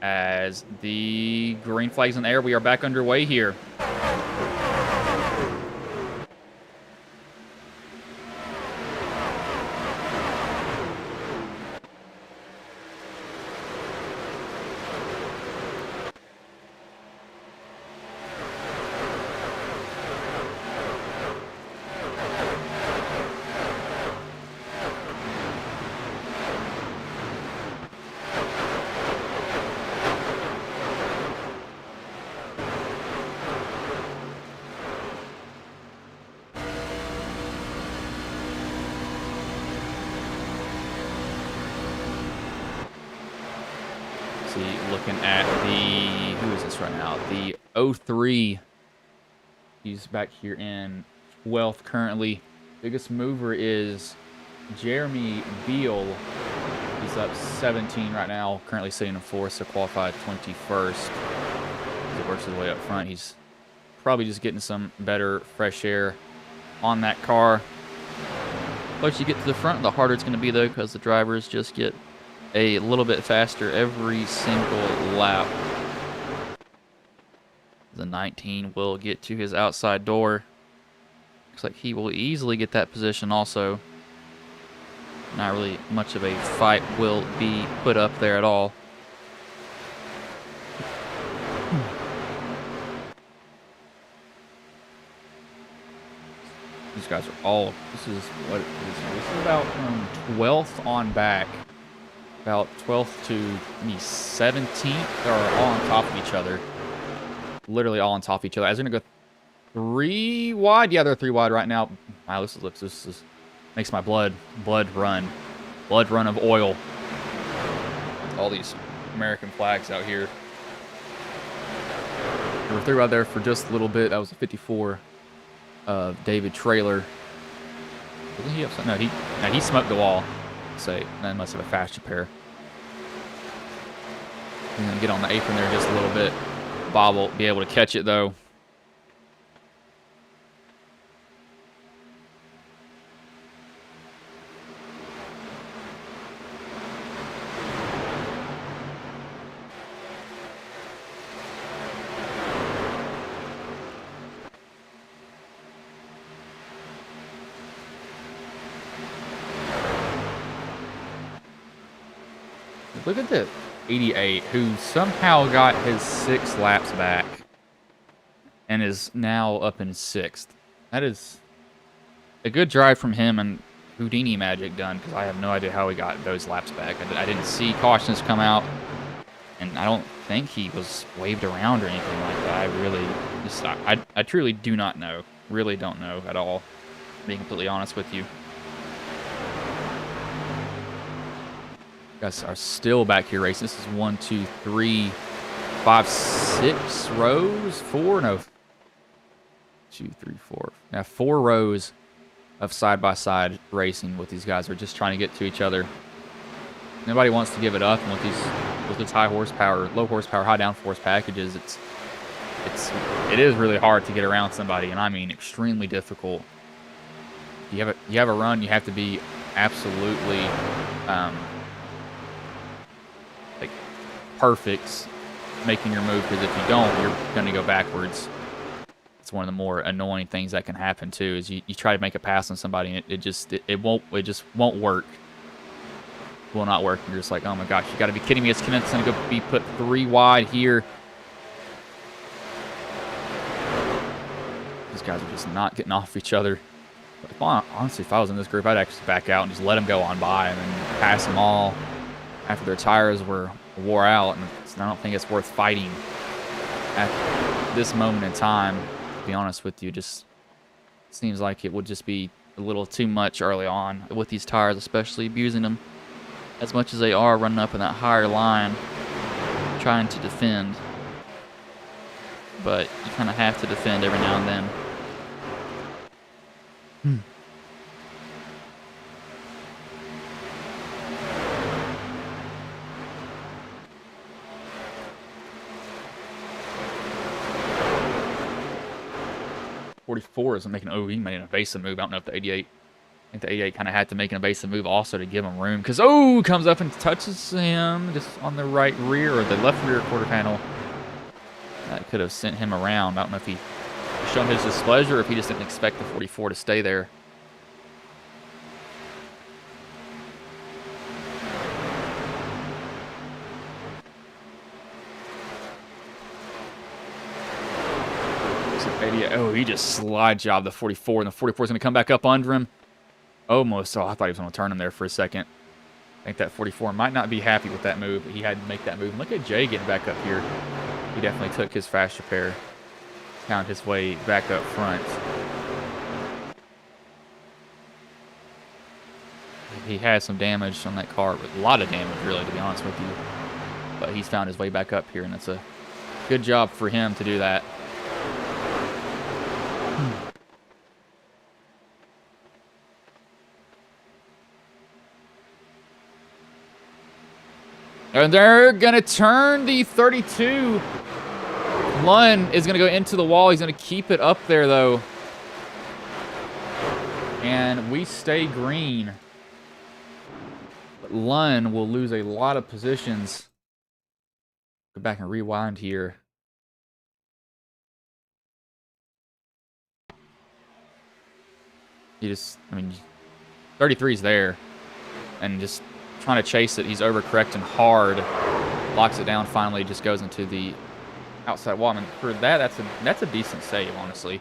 S1: as the green flag's in the air. We are back underway here. Looking at the, who is this right now? The 03. He's back here in 12th currently. Biggest mover is Jeremy Beal. He's up 17 right now, currently sitting in 4th, so qualified 21st. As he works his way up front, he's probably just getting some better fresh air on that car. Once you get to the front, the harder it's going to be, though, because the drivers just get a little bit faster every single lap. The 19 will get to his outside door. Looks like he will easily get that position also. Not really much of a fight will be put up there at all. These guys are all, this is what it is. This is about 12th on back. About 12th to maybe 17th. They're all on top of each other. Literally all on top of each other. As they're going to go 3 wide. Yeah, they're 3 wide right now. Wow, this is makes my blood run. Blood run of oil. All these American flags out here. They were 3 wide there for just a little bit. That was a 54 of David Traylor. Wasn't he upset? No, he smoked the wall. Say that must have a faster pair. I'm gonna get on the apron there just a little bit. Bob will be able to catch it though. Look at the 88, who somehow got his 6 laps back and is now up in 6th. That is a good drive from him and Houdini magic done, because I have no idea how he got those laps back. I didn't see cautions come out, and I don't think he was waved around or anything like that. I really just, I truly do not know. Really don't know at all, being completely honest with you. Guys are still back here racing. This is 1, 2, 3, 5, 6 rows, 4, no, 2, 3, 4. Yeah, 4 rows of side-by-side racing with these guys. Are just trying to get to each other. Nobody wants to give it up, and with its high horsepower, low horsepower, high downforce packages, it is really hard to get around somebody, and I mean extremely difficult. You have a run, you have to be absolutely like perfect making your move, because if you don't, you're going to go backwards. It's one of the more annoying things that can happen too. Is you try to make a pass on somebody, and it just won't work. Will not work. You're just like, oh my gosh, you got to be kidding me! It's going to be put 3 wide here. These guys are just not getting off each other. But honestly, if I was in this group, I'd actually back out and just let them go on by and then pass them all after their tires wore out. And I don't think it's worth fighting at this moment in time. To be honest with you, just seems like it would just be a little too much early on with these tires, especially abusing them as much as they are, running up in that higher line, trying to defend. But you kind of have to defend every now and then. 44 isn't making. Oh, he made an evasive move. I don't know if the 88. I think the 88 kind of had to make an evasive move also to give him room, because comes up and touches him just on the right rear or the left rear quarter panel. That could have sent him around. I don't know if he showed his displeasure or if he just didn't expect the 44 to stay there. Oh, he just slide jobbed the 44, and the 44 is going to come back up under him. Almost. Oh, I thought he was going to turn him there for a second. I think that 44 might not be happy with that move, but he had to make that move. And look at Jay getting back up here. He definitely took his fast repair, found his way back up front. He had some damage on that car, a lot of damage, really, to be honest with you. But he's found his way back up here, and it's a good job for him to do that. And they're going to turn the 32. Lunn is going to go into the wall. He's going to keep it up there, though. And we stay green. But Lunn will lose a lot of positions. Go back and rewind here. He just, 33's there. And just trying to chase it. He's overcorrecting hard. Locks it down finally. Just goes into the outside wall. For that, that's a decent save, honestly.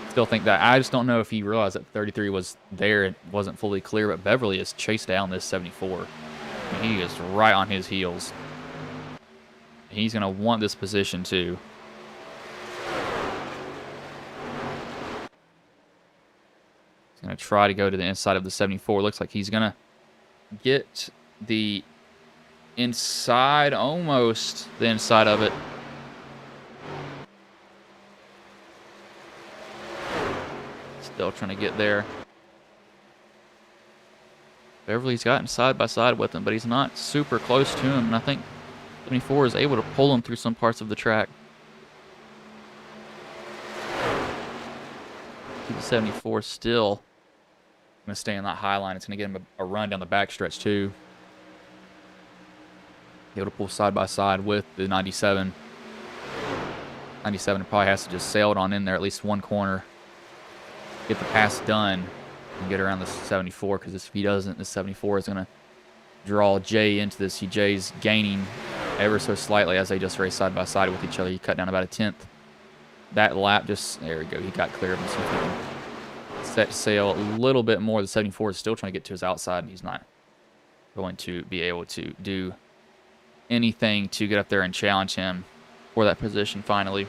S1: Still think that. I just don't know if he realized that 33 was there. It wasn't fully clear, but Beverly has chased down this 74. He is right on his heels. He's going to want this position, too. He's going to try to go to the inside of the 74. Looks like he's going to get the inside, almost the inside of it. Still trying to get there. Beverly's gotten side by side with him, but he's not super close to him, and I think 74 is able to pull him through some parts of the track. 74 still going to stay in that high line. It's going to get him a run down the backstretch, too. Able to pull side by side with the 97. 97 probably has to just sail it on in there at least one corner. Get the pass done and get around the 74, because if he doesn't, the 74 is going to draw Jay into this. Jay's gaining ever so slightly as they just race side by side with each other. He cut down about a 10th. That lap just, there we go, he got clear of him. So if he can set sail a little bit more, the 74 is still trying to get to his outside, and he's not going to be able to do anything to get up there and challenge him for that position finally.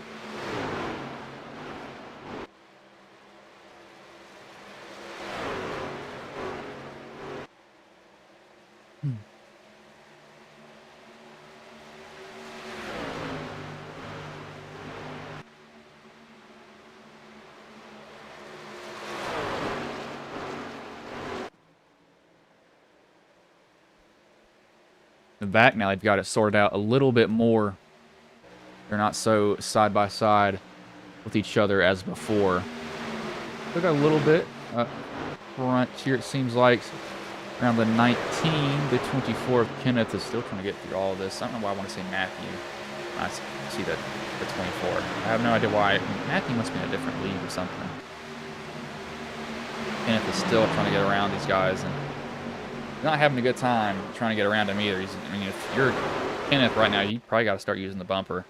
S1: the back now, they've got it sorted out a little bit more. They're not so side by side with each other as before. Still got a little bit up front here, it seems like. Around the 19 to 24. Kenneth is still trying to get through all of this. I don't know why I want to say Matthew. I see the 24. I have no idea why. Matthew must be in a different league or something. Kenneth is still trying to get around these guys, and he's not having a good time trying to get around him either. I mean, if you're Kenneth right now, you probably got to start using the bumper.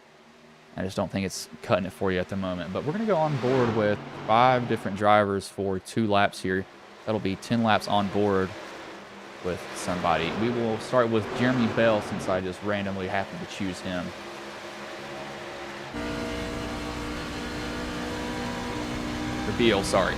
S1: I just don't think it's cutting it for you at the moment. But we're going to go on board with 5 different drivers for 2 laps here. That'll be 10 laps on board with somebody. We will start with Jeremy Bell, since I just randomly happened to choose him. Or Beal, sorry.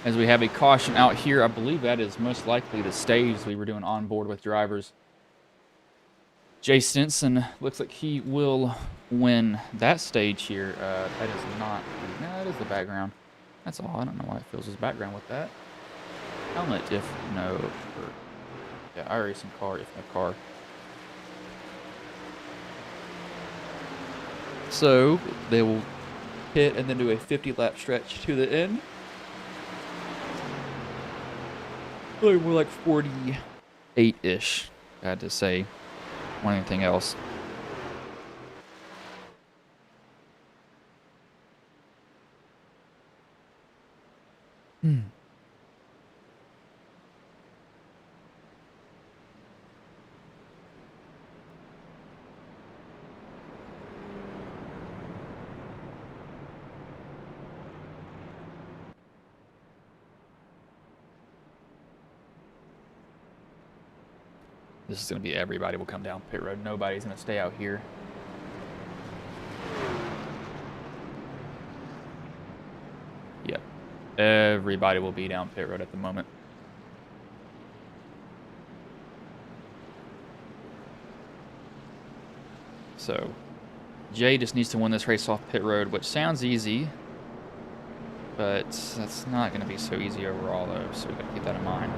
S1: as we have a caution out here. I believe that is most likely the stage we were doing on board with drivers. Jay Stinson looks like he will win that stage here. That is not, no, that is the background. That's all. I don't know why it feels as background with that. Helmet, if no, or, yeah, iRacing car, if no car. So they will hit and then do a 50-lap stretch to the end. Probably more like 48-ish, I had to say. More than anything else. This is going to be everybody will come down pit road. Nobody's going to stay out here. Yep. Everybody will be down pit road at the moment. So, Jay just needs to win this race off pit road, which sounds easy, but that's not going to be so easy overall, though, so we got to keep that in mind.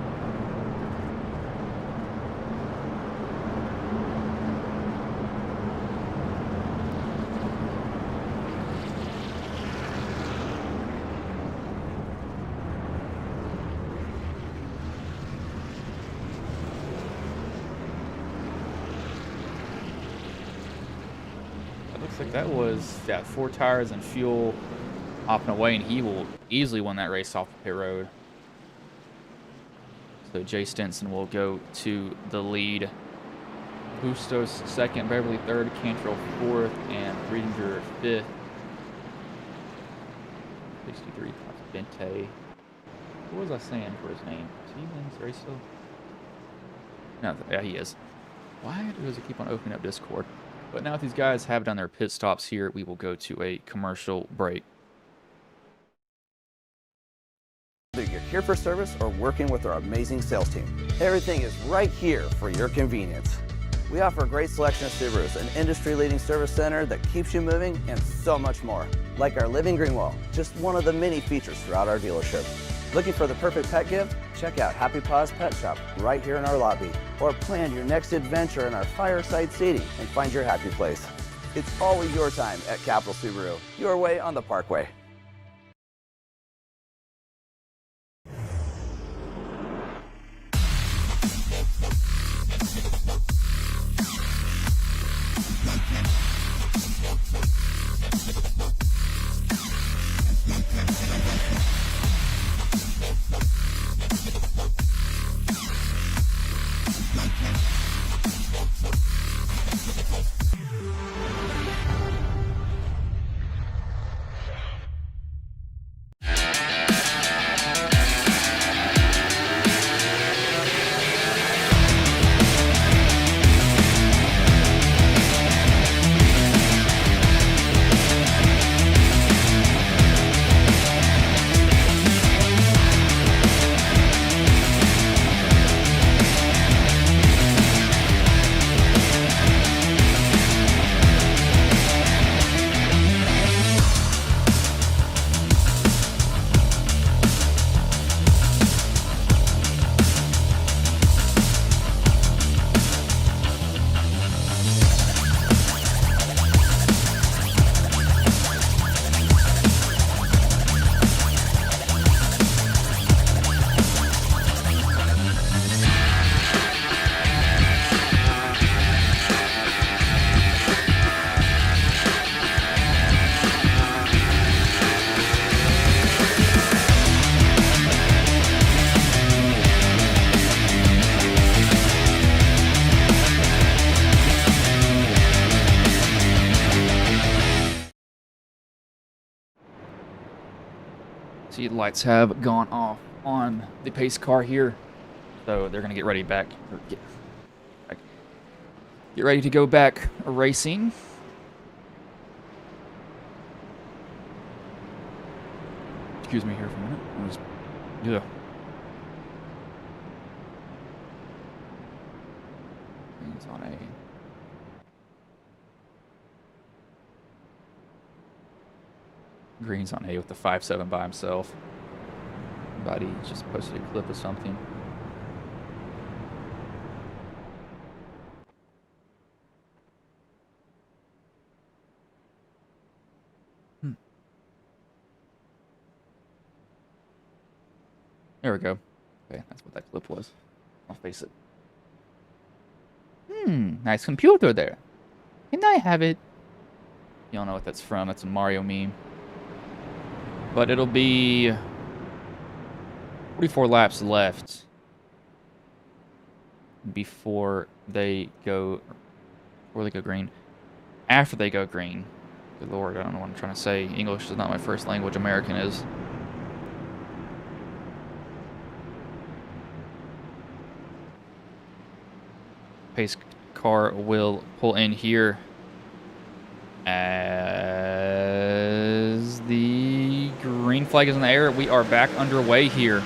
S1: Looks like that was, yeah, 4 tires and fuel hopping away, and he will easily win that race off the pit road. So Jay Stinson will go to the lead. Bustos second, Beverly third, Cantrell fourth, and Riedinger fifth. 63, Bente. What was I saying for his name? Is he in this race still? No, yeah, he is. Why does it keep on opening up Discord? But now that these guys have done their pit stops here, we will go to a commercial break.
S3: Whether you're here for service or working with our amazing sales team, everything is right here for your convenience. We offer a great selection of Subarus, an industry-leading service center that keeps you moving, and so much more. Like our living green wall, just one of the many features throughout our dealership. Looking for the perfect pet gift? Check out Happy Paws Pet Shop right here in our lobby. Or plan your next adventure in our fireside seating and find your happy place. It's always your time at Capital Subaru, your way on the Parkway.
S1: See, the lights have gone off on the pace car here, so they're going to get ready back. Get ready to go back racing. Excuse me here for a minute. Yeah. Green's on A. Green's on A with the 5.7 by himself. Somebody just posted a clip of something. There we go. Okay, that's what that clip was. I'll face it. Nice computer there. Can I have it? You don't know what that's from. That's a Mario meme. But it'll be 44 laps left before they go green. After they go green. Good Lord, I don't know what I'm trying to say. English is not my first language. American is. Pace car will pull in here as the green flag is in the air. We are back underway here.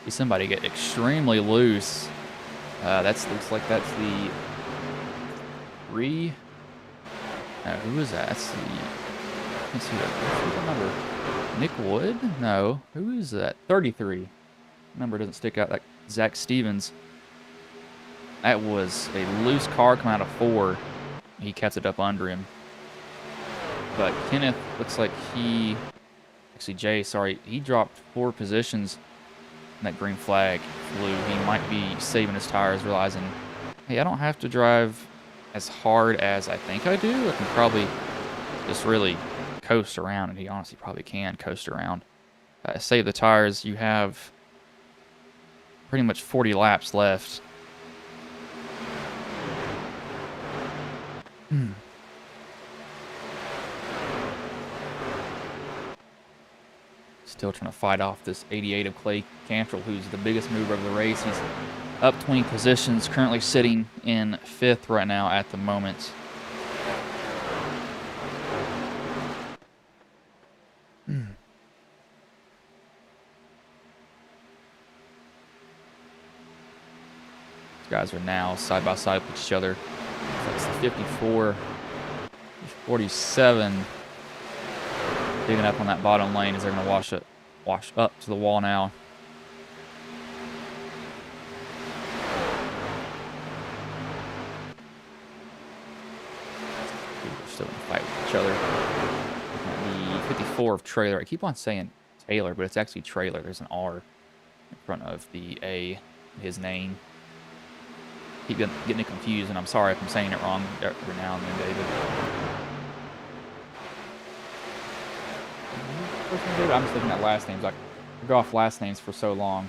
S1: Somebody get extremely loose. Looks like that's the 3. Who is that? That's the. Let's see. What's the number? Nick Wood? No. Who is that? 33. Number doesn't stick out. Like Zach Stevens. That was a loose car coming out of 4. He kept it up under him. But Kenneth looks like he. Actually, Jay. Sorry, he dropped 4 positions. That green flag flew. He might be saving his tires, realizing, hey, I don't have to drive as hard as I think I do. I can probably just really coast around, and he honestly probably can coast around. Save the tires. You have pretty much 40 laps left. Still trying to fight off this 88 of Clay Cantrell, who's the biggest mover of the race. He's up 20 positions, currently sitting in 5th right now at the moment. These guys are now side by side with each other. That's the 54, 47. Digging up on that bottom lane as they're going to wash up to the wall now. They're still going to fight with each other. The 54 of Trailer. I keep on saying Taylor, but it's actually Trailer. There's an R in front of the A, his name. Keep getting it confused, and I'm sorry if I'm saying it wrong every now and then, David. I'm just looking at last names. I go off last names for so long.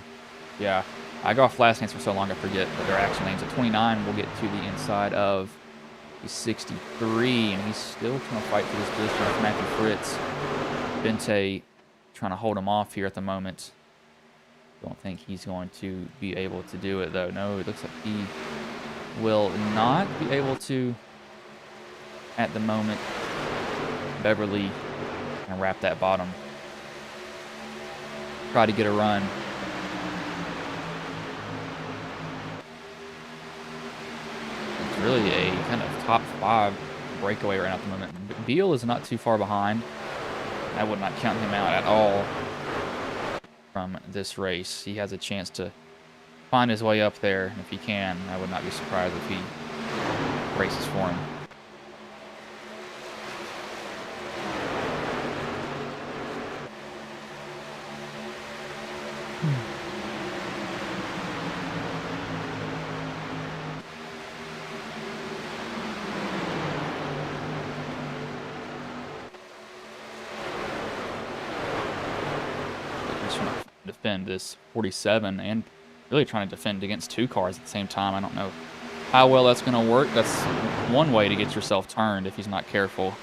S1: Yeah, I go off last names for so long I forget that they're actual names. At 29, we'll get to the inside of the 63, and he's still trying to fight for this position with Matthew Fritz. Bente trying to hold him off here at the moment. Don't think he's going to be able to do it, though. No, it looks like he will not be able to at the moment. Beverly can wrap that bottom. Try to get a run. It's really a kind of top 5 breakaway right now at the moment. Beal is not too far behind. I would not count him out at all from this race. He has a chance to find his way up there, and if he can, I would not be surprised if he races for him. defend this 47 and really trying to defend against 2 cars at the same time. I don't know how well that's going to work. That's one way to get yourself turned if he's not careful.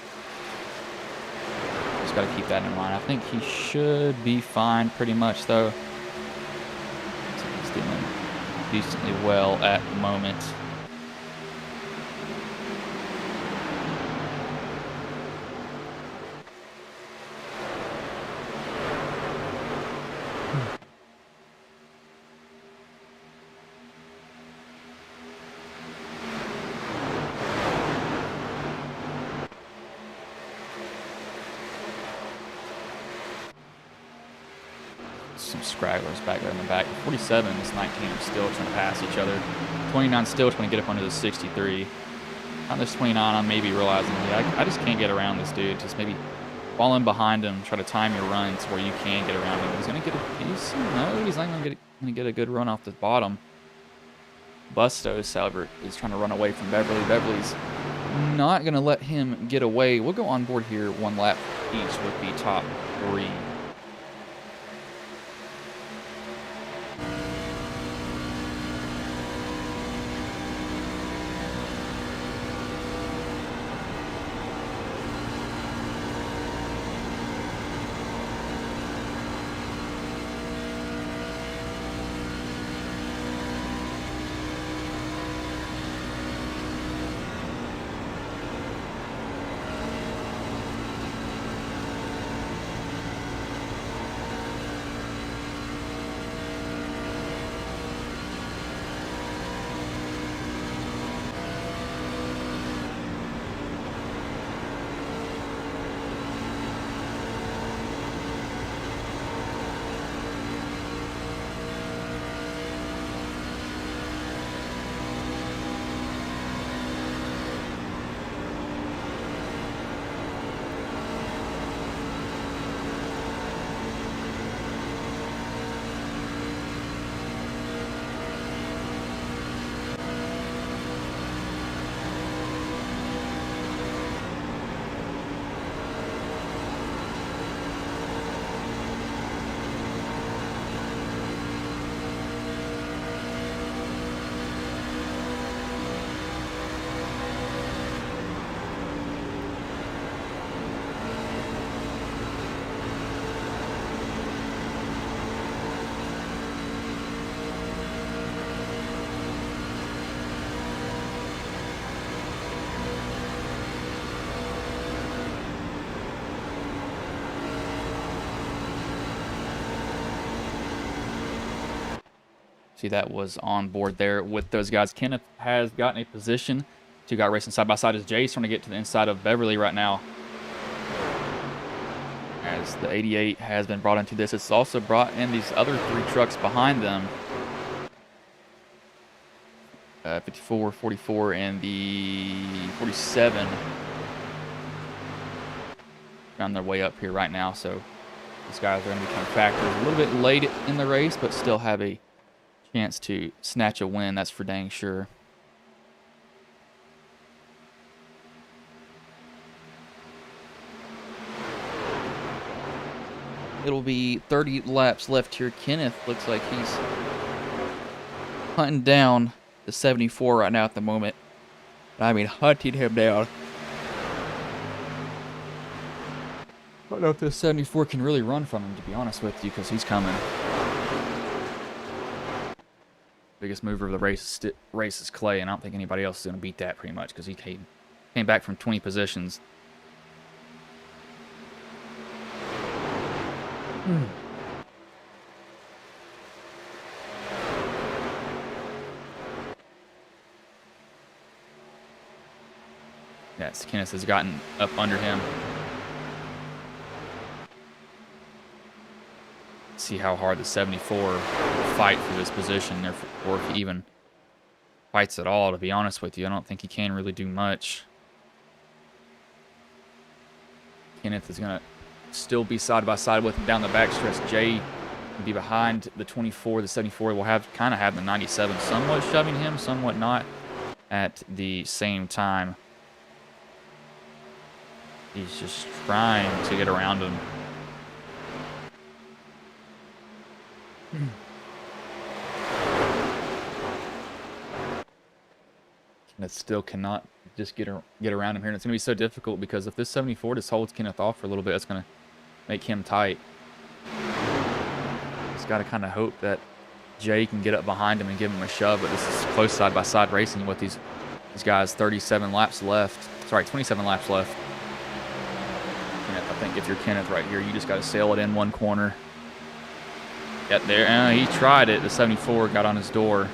S1: Just got to keep that in mind. I think he should be fine pretty much, though. He's doing decently well at the moment. Some scragglers back there in the back. 47 and this 19 are still trying to pass each other. 29 still trying to get up under the 63. On this 29, I'm maybe realizing, yeah, I just can't get around this dude. Just maybe fall in behind him, try to time your runs where you can get around him. He's gonna get he's not gonna get a good run off the bottom. Bustos, however, is trying to run away from Beverly. Beverly's not gonna let him get away. We'll go on board here 1 lap each with the top 3. See, that was on board there with those guys. Kenneth has gotten a position. 2 guys racing side by side as Jay's trying to get to the inside of Beverly right now. As the 88 has been brought into this. It's also brought in these other 3 trucks behind them. 54, 44, and the 47. On their way up here right now. So these guys are going to become factors a little bit late in the race, but still have a chance to snatch a win, that's for dang sure. It'll be 30 laps left here. Kenneth looks like he's hunting down the 74 right now at the moment. I mean, hunting him down. I don't know if this 74 can really run from him, to be honest with you, because he's coming. Biggest mover of the race is Clay, and I don't think anybody else is going to beat that pretty much because he came back from 20 positions. Yes, Kenneth has gotten up under him. See how hard the 74 will fight for this position, or if he even fights at all, to be honest with you. I don't think he can really do much. Kenneth is going to still be side by side with him down the backstretch. Jay will be behind the 24. The 74 will kind of have the 97 somewhat shoving him, somewhat not at the same time. He's just trying to get around him. Kenneth still cannot just get around him here, and it's going to be so difficult because if this 74 just holds Kenneth off for a little bit, it's going to make him tight. Just got to kind of hope that Jay can get up behind him and give him a shove, but this is close side-by-side racing with these guys. 37 laps left. Sorry, 27 laps left. Kenneth, I think if you're Kenneth right here, you just got to sail it in one corner. Get there. He tried it. The 74 got on his door.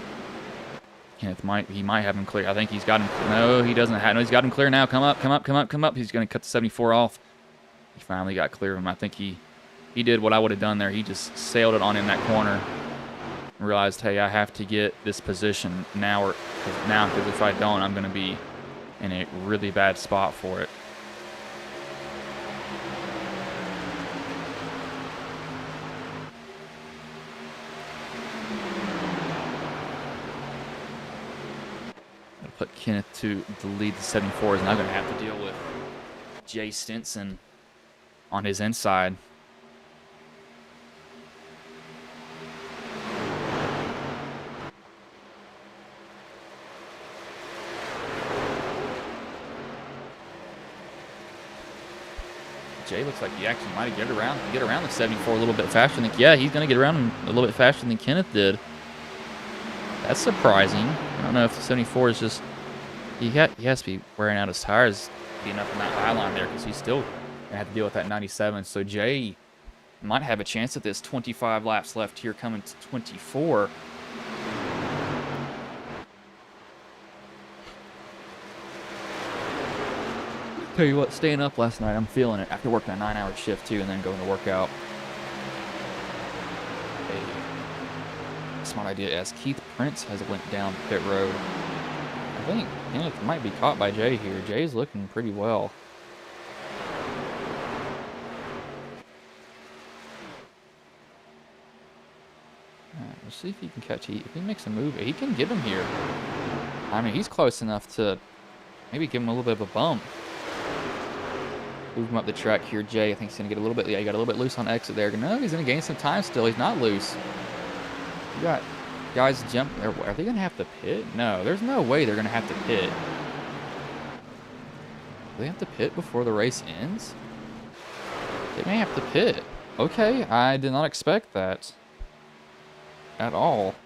S1: Kenneth might have him clear. I think he's got him. No, he doesn't have. No, he's got him clear now. Come up, come up, come up, come up. He's going to cut the 74 off. He finally got clear of him. I think he did what I would have done there. He just sailed it on in that corner. Realized, hey, I have to get this position now, because if I don't, I'm going to be in a really bad spot for it. I'll put Kenneth to the lead. The 74 is now going to have to deal with Jay Stinson on his inside. Jay looks like he actually might get around the 74 a little bit faster than. Yeah, he's going to get around him a little bit faster than Kenneth did. That's surprising. I don't know if the 74 is just he has to be wearing out his tires, being up in that high line there, because he's still going to have to deal with that 97. So Jay might have a chance at this. 25 laps left here, coming to 24. Tell you what, staying up last night, I'm feeling it. After working a 9-hour shift too, and then going to work out. A smart idea, as Keith Prince has went down pit road. I think Kenneth might be caught by Jay here. Jay's looking pretty well. Let's see if he can catch. If he makes a move, he can get him here. I mean, he's close enough to maybe give him a little bit of a bump. Move him up the track here. Jay, I think he's going to get a little bit. Yeah, he got a little bit loose on exit there. No, he's going to gain some time still. He's not loose. You got guys jump. Are they going to have to pit? No, there's no way they're going to have to pit. Do they have to pit before the race ends? They may have to pit. Okay, I did not expect that at all.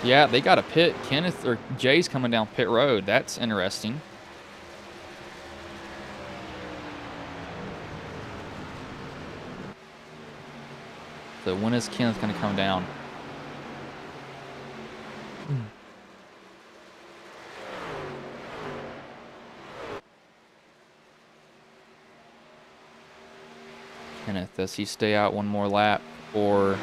S1: Yeah, they got a pit. Kenneth or Jay's coming down pit road. That's interesting. So when is Kenneth going to come down? Kenneth, does he stay out one more lap, or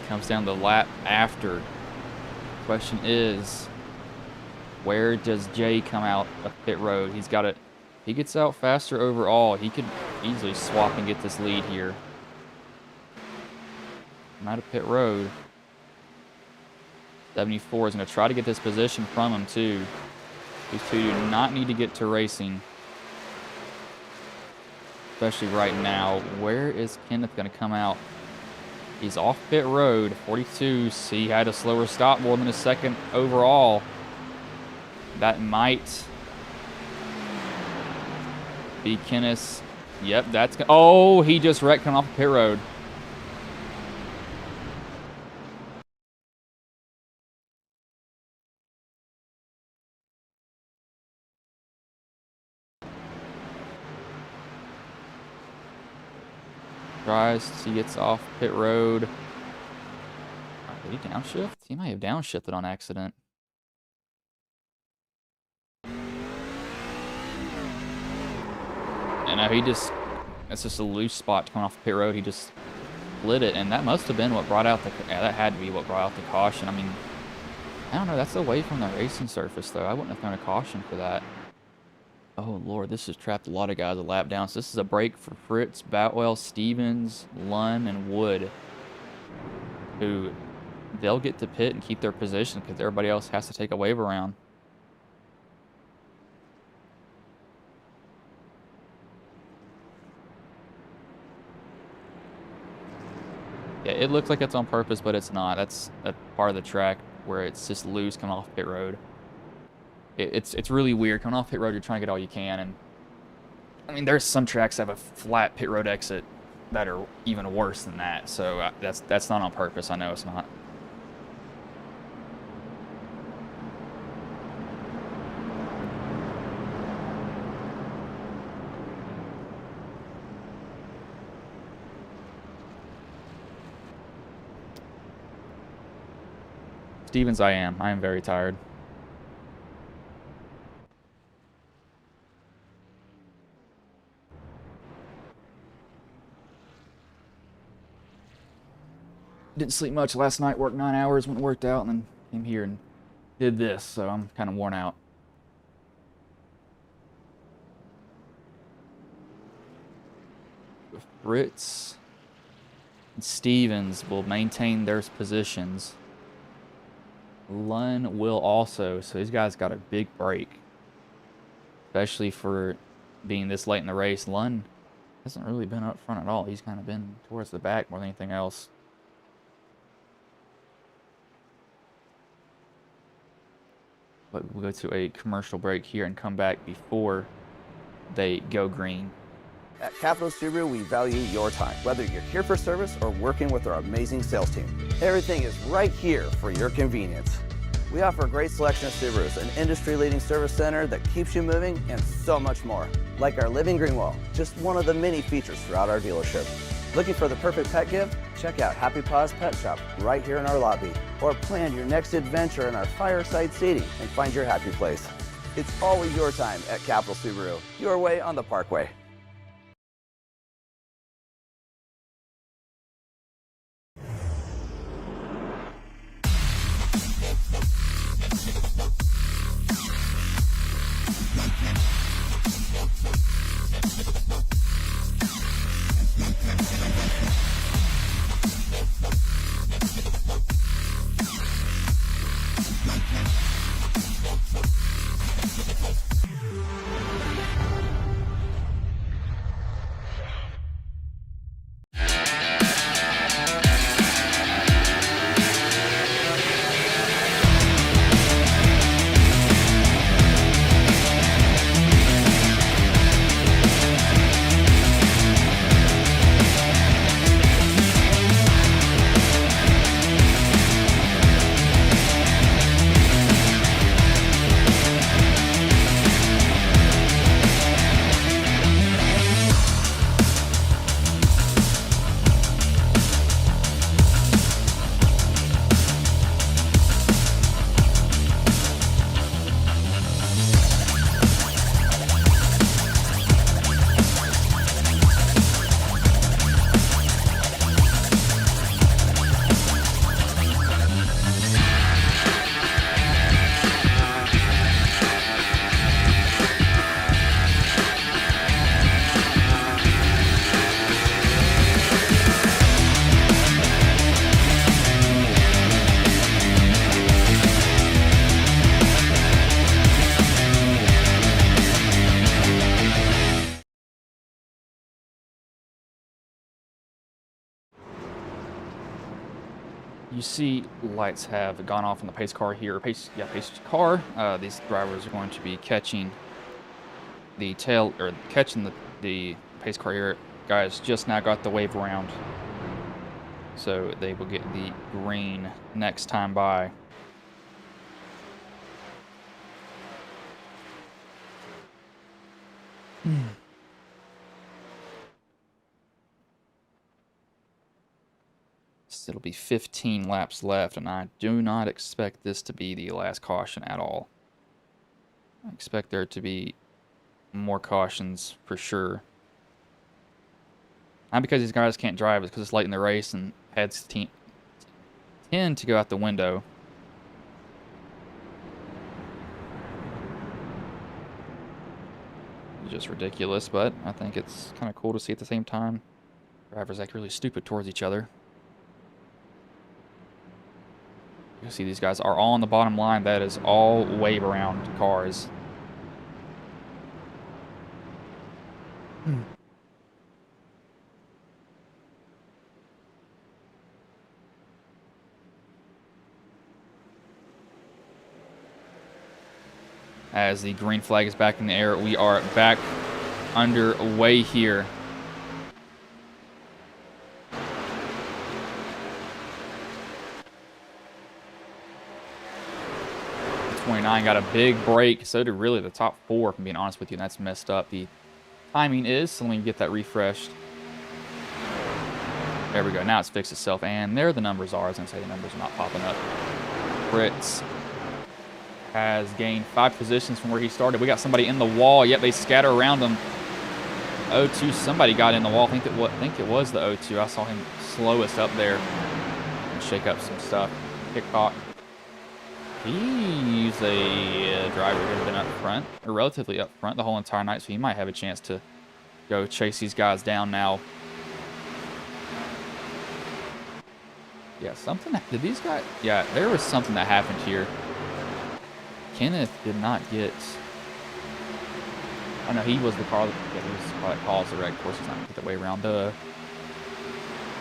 S1: comes down the lap after? Question is, where does Jay come out of pit road? He's got it. He gets out faster overall. He could easily swap and get this lead here. I'm out of pit road. 74 is going to try to get this position from him too. These two do not need to get to racing, especially right now. Where is Kenneth going to come out? He's off pit road. 42. He had a slower stop, more than a second overall. That might be Kenneth. Yep, that's. Oh, he just wrecked coming off pit road. He gets off pit road. Did he downshift? He might have downshifted on accident. And now he just, that's just a loose spot coming off pit road. He just split it, and that must have been what brought out the, yeah, that had to be what brought out the caution. I mean, I don't know, that's away from the racing surface, though. I wouldn't have thrown a caution for that. Oh, Lord, this has trapped a lot of guys a lap down. So this is a break for Fritz, Boutwell, Stevens, Lunn, and Wood, who they'll get to pit and keep their position because everybody else has to take a wave around. Yeah, it looks like it's on purpose, but it's not. That's a part of the track where it's just loose coming off pit road. It's really weird. Coming off pit road, you're trying to get all you can, and I mean, there's some tracks that have a flat pit road exit that are even worse than that. So that's not on purpose. I know it's not. Stevens, I am very tired. Didn't sleep much last night, worked 9 hours, went and worked out, and then came here and did this, so I'm kind of worn out. Fritz and Stevens will maintain their positions. Lunn will also, so these guys got a big break, especially for being this late in the race. Lunn hasn't really been up front at all. He's kind of been towards the back more than anything else. But we'll go to a commercial break here and come back before they go green.
S3: At Capital Subaru, we value your time, whether you're here for service or working with our amazing sales team. Everything is right here for your convenience. We offer a great selection of Subarus, an industry-leading service center that keeps you moving, and so much more. Like our living green wall, just one of the many features throughout our dealership. Looking for the perfect pet gift? Check out Happy Paws Pet Shop right here in our lobby. Or plan your next adventure in our fireside seating and find your happy place. It's always your time at Capital Subaru, your way on the Parkway.
S1: You see lights have gone off on the pace car here. Pace car. These drivers are going to be catching the tail, or catching the pace car here. Guys just now got the wave around, so they will get the green next time by. It'll be 15 laps left, and I do not expect this to be the last caution at all. I expect there to be more cautions for sure. Not because these guys can't drive, it's because it's late in the race and heads tend to go out the window. It's just ridiculous, but I think it's kind of cool to see at the same time. Drivers act really stupid towards each other. You see these guys are all on the bottom line. That is all wave around cars. As the green flag is back in the air, we are back underway here. The 29 got a big break. So did really the top 4, if I'm being honest with you, and that's messed up. The timing is, so let me get that refreshed. There we go. Now it's fixed itself, and there the numbers are. I was going to say the numbers are not popping up. Fritz has gained 5 positions from where he started. We got somebody in the wall, yet they scatter around him. 02, somebody got in the wall. I think it was the 02. I saw him slowest up there and shake up some stuff. Hickok. He's a driver who has been up front, or relatively up front the whole entire night, so he might have a chance to go chase these guys down now. Yeah, did these guys, yeah, there was something that happened here. Kenneth did not get, oh no, he was the car, yeah, he was the car that caused the wreck. Of course, he's not going to get the way around. The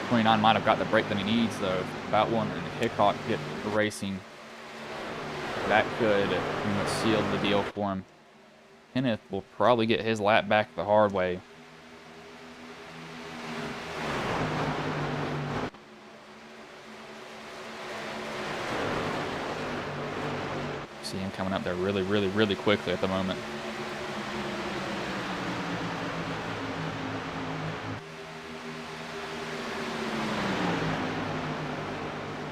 S1: 29 might have got the break that he needs, though. If that one and Hickok get the racing, that could seal the deal for him. Kenneth will probably get his lap back the hard way. See him coming up there really quickly at the moment.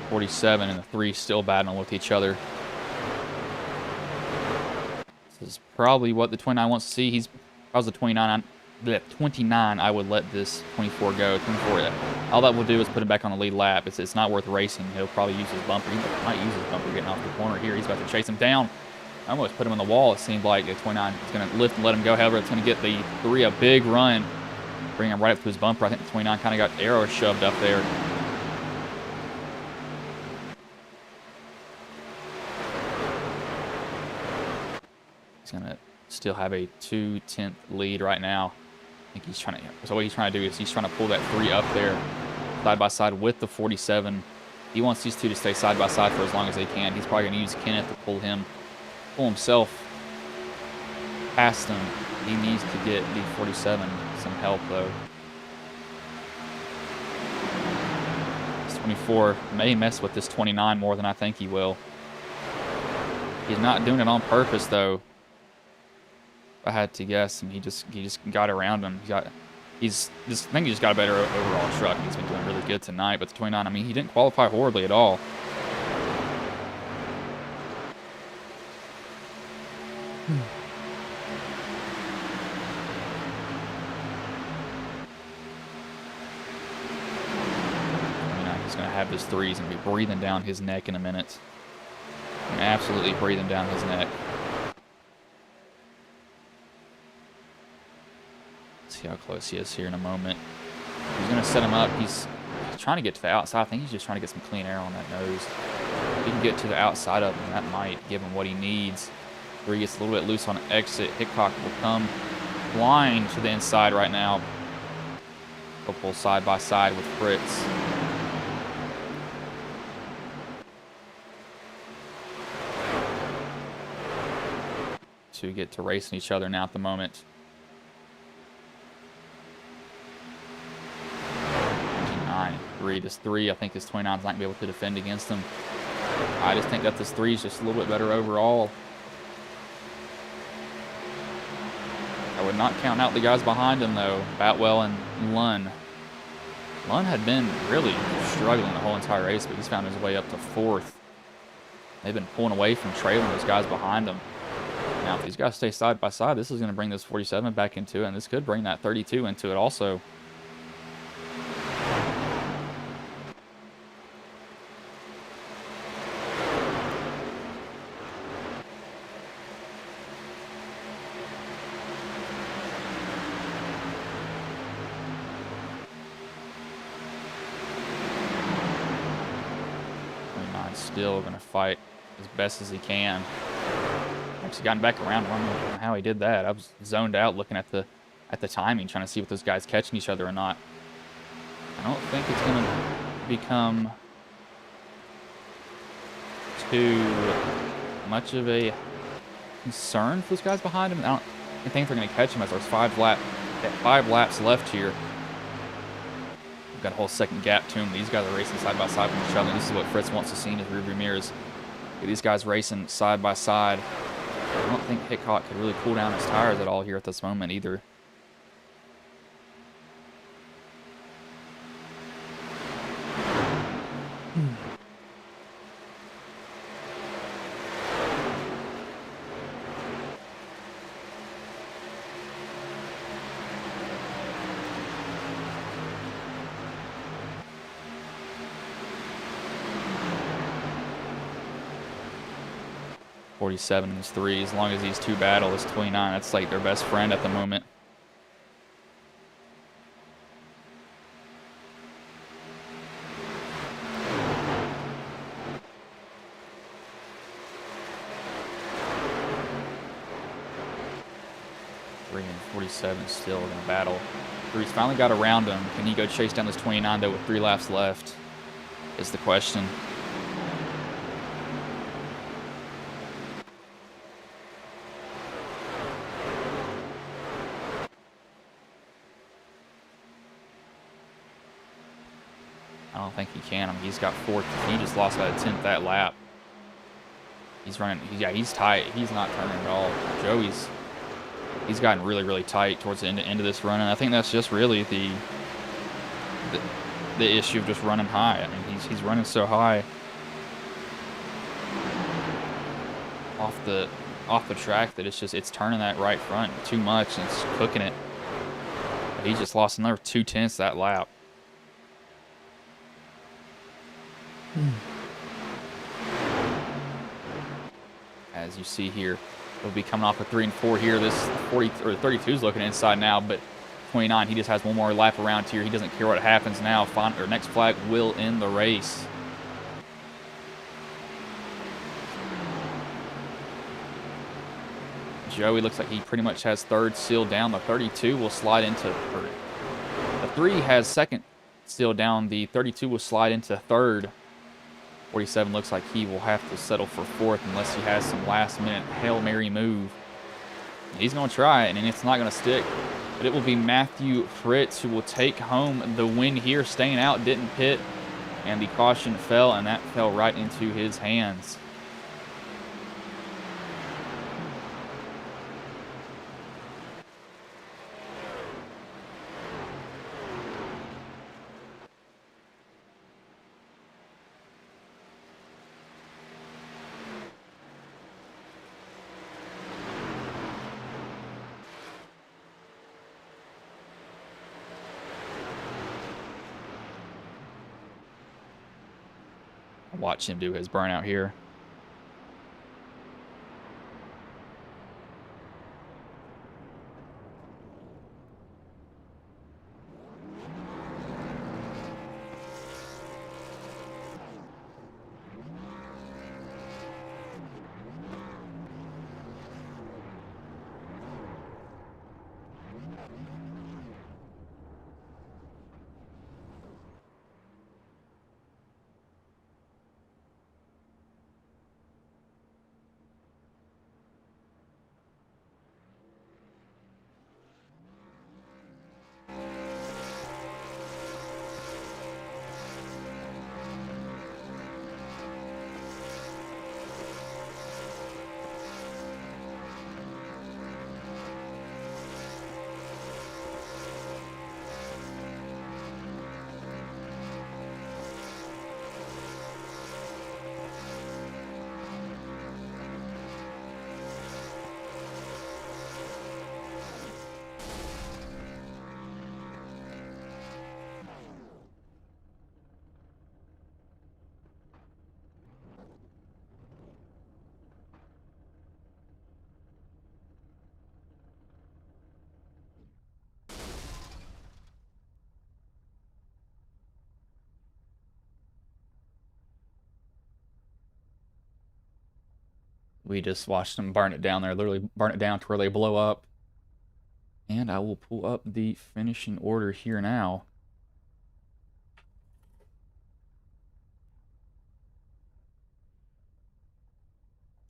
S1: '47 and the 3 still battling with each other. This is probably what the 29 wants to see. If I was the 29, I would let this 24 go. 24, all that will do is put him back on the lead lap. It's not worth racing. He'll probably use his bumper. He might use his bumper getting off the corner here. He's about to chase him down. I almost put him on the wall. It seemed like the 29 is going to lift and let him go. However, it's going to get the 3 a big run, bring him right up to his bumper. I think the 29 kind of got arrow shoved up there. He's going to still have a 2/10 lead right now. I think he's trying to, so what he's trying to do is he's trying to pull that 3 up there side by side with the 47. He wants these 2 to stay side by side for as long as they can. He's probably going to use Kenneth to pull himself past him. He needs to get the 47 some help, though. This 24 may mess with this 29 more than I think he will. He's not doing it on purpose, though. If I had to guess, and he just got around him. I think he just got a better overall truck. He's been doing really good tonight. But the 29, I mean, he didn't qualify horribly at all. He's going to have his 3s and be breathing down his neck in a minute. And absolutely breathing down his neck. See how close he is here in a moment. He's going to set him up. He's trying to get to the outside. I think he's just trying to get some clean air on that nose. If he can get to the outside of him, that might give him what he needs. Where he gets a little bit loose on exit. Hickok will come flying to the inside right now. He'll pull side by side with Fritz. To get to racing each other now at the moment. 3. This 3, I think this 29 is not going to be able to defend against him. I just think that this 3 is just a little bit better overall. I would not count out the guys behind him, though. Batwell and Lunn. Lunn had been really struggling the whole entire race, but he's found his way up to 4th. They've been pulling away from trailing those guys behind him. Now, if these guys stay side by side, this is going to bring this 47 back into it, and this could bring that 32 into it also. 29 still going to fight as best as he can. Actually gotten back around. I don't know how he did that. I was zoned out looking at the timing, trying to see if those guys catching each other or not. I don't think it's going to become too much of a concern for those guys behind him. I don't think they're going to catch him as there's 5 laps left here. We've got a whole second gap to him. These guys are racing side by side with each other. This is what Fritz wants to see in his rearview mirrors. These guys racing side by side. I don't think Hickok could really cool down his tires at all here at this moment either. .47 is 3. As long as these two battle, it's 29. That's like their best friend at the moment. Three and 47 still going to battle. 3's finally got around him. Can he go chase down this 29 though with 3 laps left? Is the question. I don't think he can. I mean, he's got 4th. He just lost about a 10th that lap. He's running. Yeah, he's tight. He's not turning at all. Joey's. He's gotten really, really tight towards the end of this run, and I think that's just really the issue of just running high. I mean, he's running so high off the track that it's turning that right front too much and it's cooking it. But he just lost another 2/10 that lap. As you see here, he'll be coming off a 3 and 4 here. This 32 is looking inside now, but 29, he just has one more lap around here. He doesn't care what happens now. Next flag will end the race. Joey looks like he pretty much has 3rd sealed down. The 32 will slide into, or the 3 has 2nd sealed down. The 32 will slide into 3rd. 47 looks like he will have to settle for 4th unless he has some last-minute Hail Mary move. He's going to try it, and it's not going to stick. But it will be Matthew Fritz who will take home the win here. Staying out, didn't pit, and the caution fell, and that fell right into his hands. Watch him do his burnout here. We just watched them burn it down there, literally burn it down to where they blow up. And I will pull up the finishing order here now.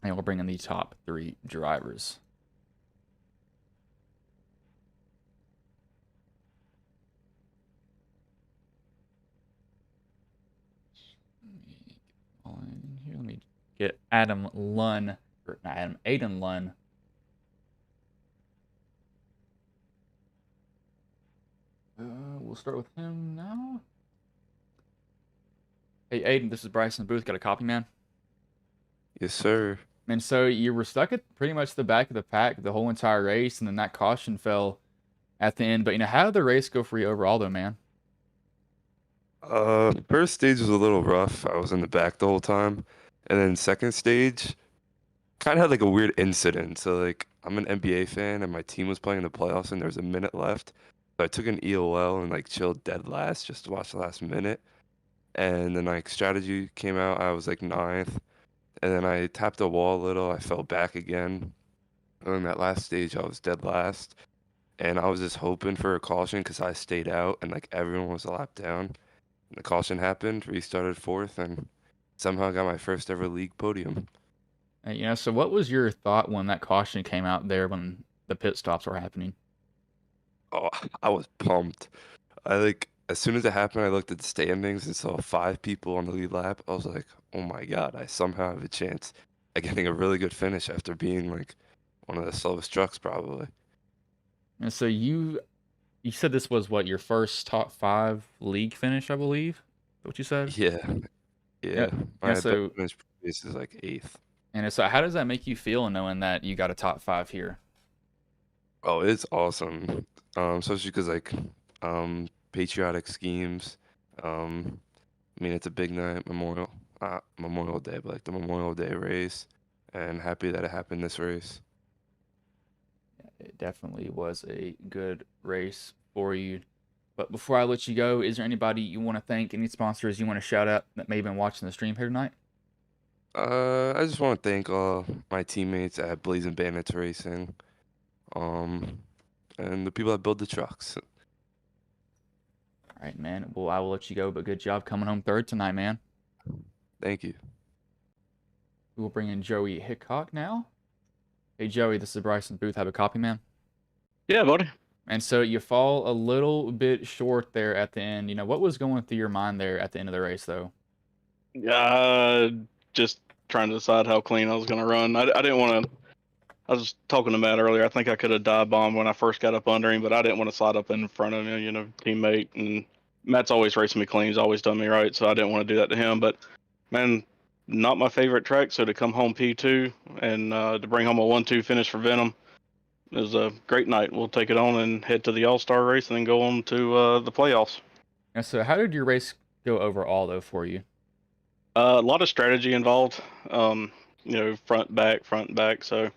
S1: And we'll bring in the top 3 drivers. Let me get Adam Lunn, or not Adam, Aiden Lunn. We'll start with him now. Hey, Aiden, this is Bryson Booth. Got a copy, man?
S4: Yes, sir.
S1: And so you were stuck at pretty much the back of the pack the whole entire race, and then that caution fell at the end. But, how did the race go for you overall, though, man?
S4: First stage was a little rough. I was in the back the whole time. And then second stage kind of had like a weird incident. So like I'm an NBA fan and my team was playing in the playoffs and there was a minute left. So I took an EOL and like chilled dead last just to watch the last minute. And then like strategy came out. I was like ninth. And then I tapped the wall a little. I fell back again. And then that last stage I was dead last. And I was just hoping for a caution because I stayed out and like everyone was a lap down. The caution happened, restarted fourth, and somehow got my first ever league podium.
S1: So what was your thought when that caution came out there when the pit stops were happening?
S4: Oh, I was pumped. As soon as it happened, I looked at the standings and saw 5 people on the lead lap. I was like, oh my God, I somehow have a chance at getting a really good finish after being like one of the slowest trucks probably.
S1: And so you said this was what, your first top 5 league finish, I believe? Is that what you said?
S4: Yeah. My
S1: so
S4: finish previous is like 8th.
S1: And so how does that make you feel knowing that you got a top 5 here?
S4: Oh, it's awesome. Especially because like patriotic schemes. It's a big night, Memorial Day, but like the Memorial Day race, and happy that it happened this race.
S1: It definitely was a good race for you. But before I let you go, is there anybody you want to thank, any sponsors you want to shout out that may have been watching the stream here tonight?
S4: I just want to thank all my teammates at Blazing Bandits Racing, and the people that build the trucks.
S1: All right, man. Well, I will let you go, but good job coming home third tonight, man.
S4: Thank you.
S1: We'll bring in Joey Hickok now. Hey, Joey, this is Bryson Booth. Have a copy, man?
S5: Yeah, buddy.
S1: And so you fall a little bit short there at the end. What was going through your mind there at the end of the race, though?
S5: Just trying to decide how clean I was going to run. I didn't want to. I was talking to Matt earlier. I think I could have dive bombed when I first got up under him, but I didn't want to slide up in front of him, teammate. And Matt's always racing me clean. He's always done me right, so I didn't want to do that to him. But, man, not my favorite track, so to come home P2 and to bring home a 1-2 finish for Venom, it was a great night. We'll take it on and head to the All-Star race and then go on to the playoffs.
S1: And so how did your race go overall, though, for you?
S5: A lot of strategy involved, front, back. So,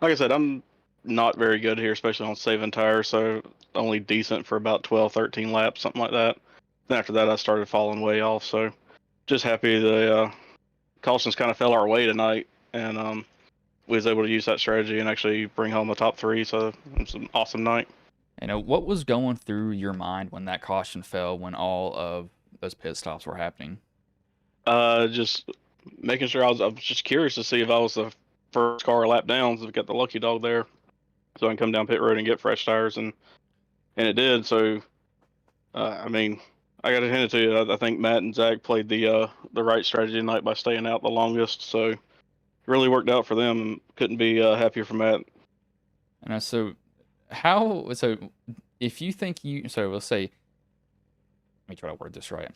S5: like I said, I'm not very good here, especially on saving tires, so only decent for about 12, 13 laps, something like that. Then after that, I started falling way off, so just happy the cautions kind of fell our way tonight, and we was able to use that strategy and actually bring home the top 3, so it was an awesome night.
S1: What was going through your mind when that caution fell, when all of those pit stops were happening?
S5: Just making sure I was just curious to see if I was the first car a lap down, so we got the lucky dog there, so I can come down pit road and get fresh tires, and it did. So, I got to hand it to you. I think Matt and Zach played the right strategy tonight by staying out the longest, so it really worked out for them, and couldn't be happier for Matt.
S1: And so if you think let's say, let me try to word this right.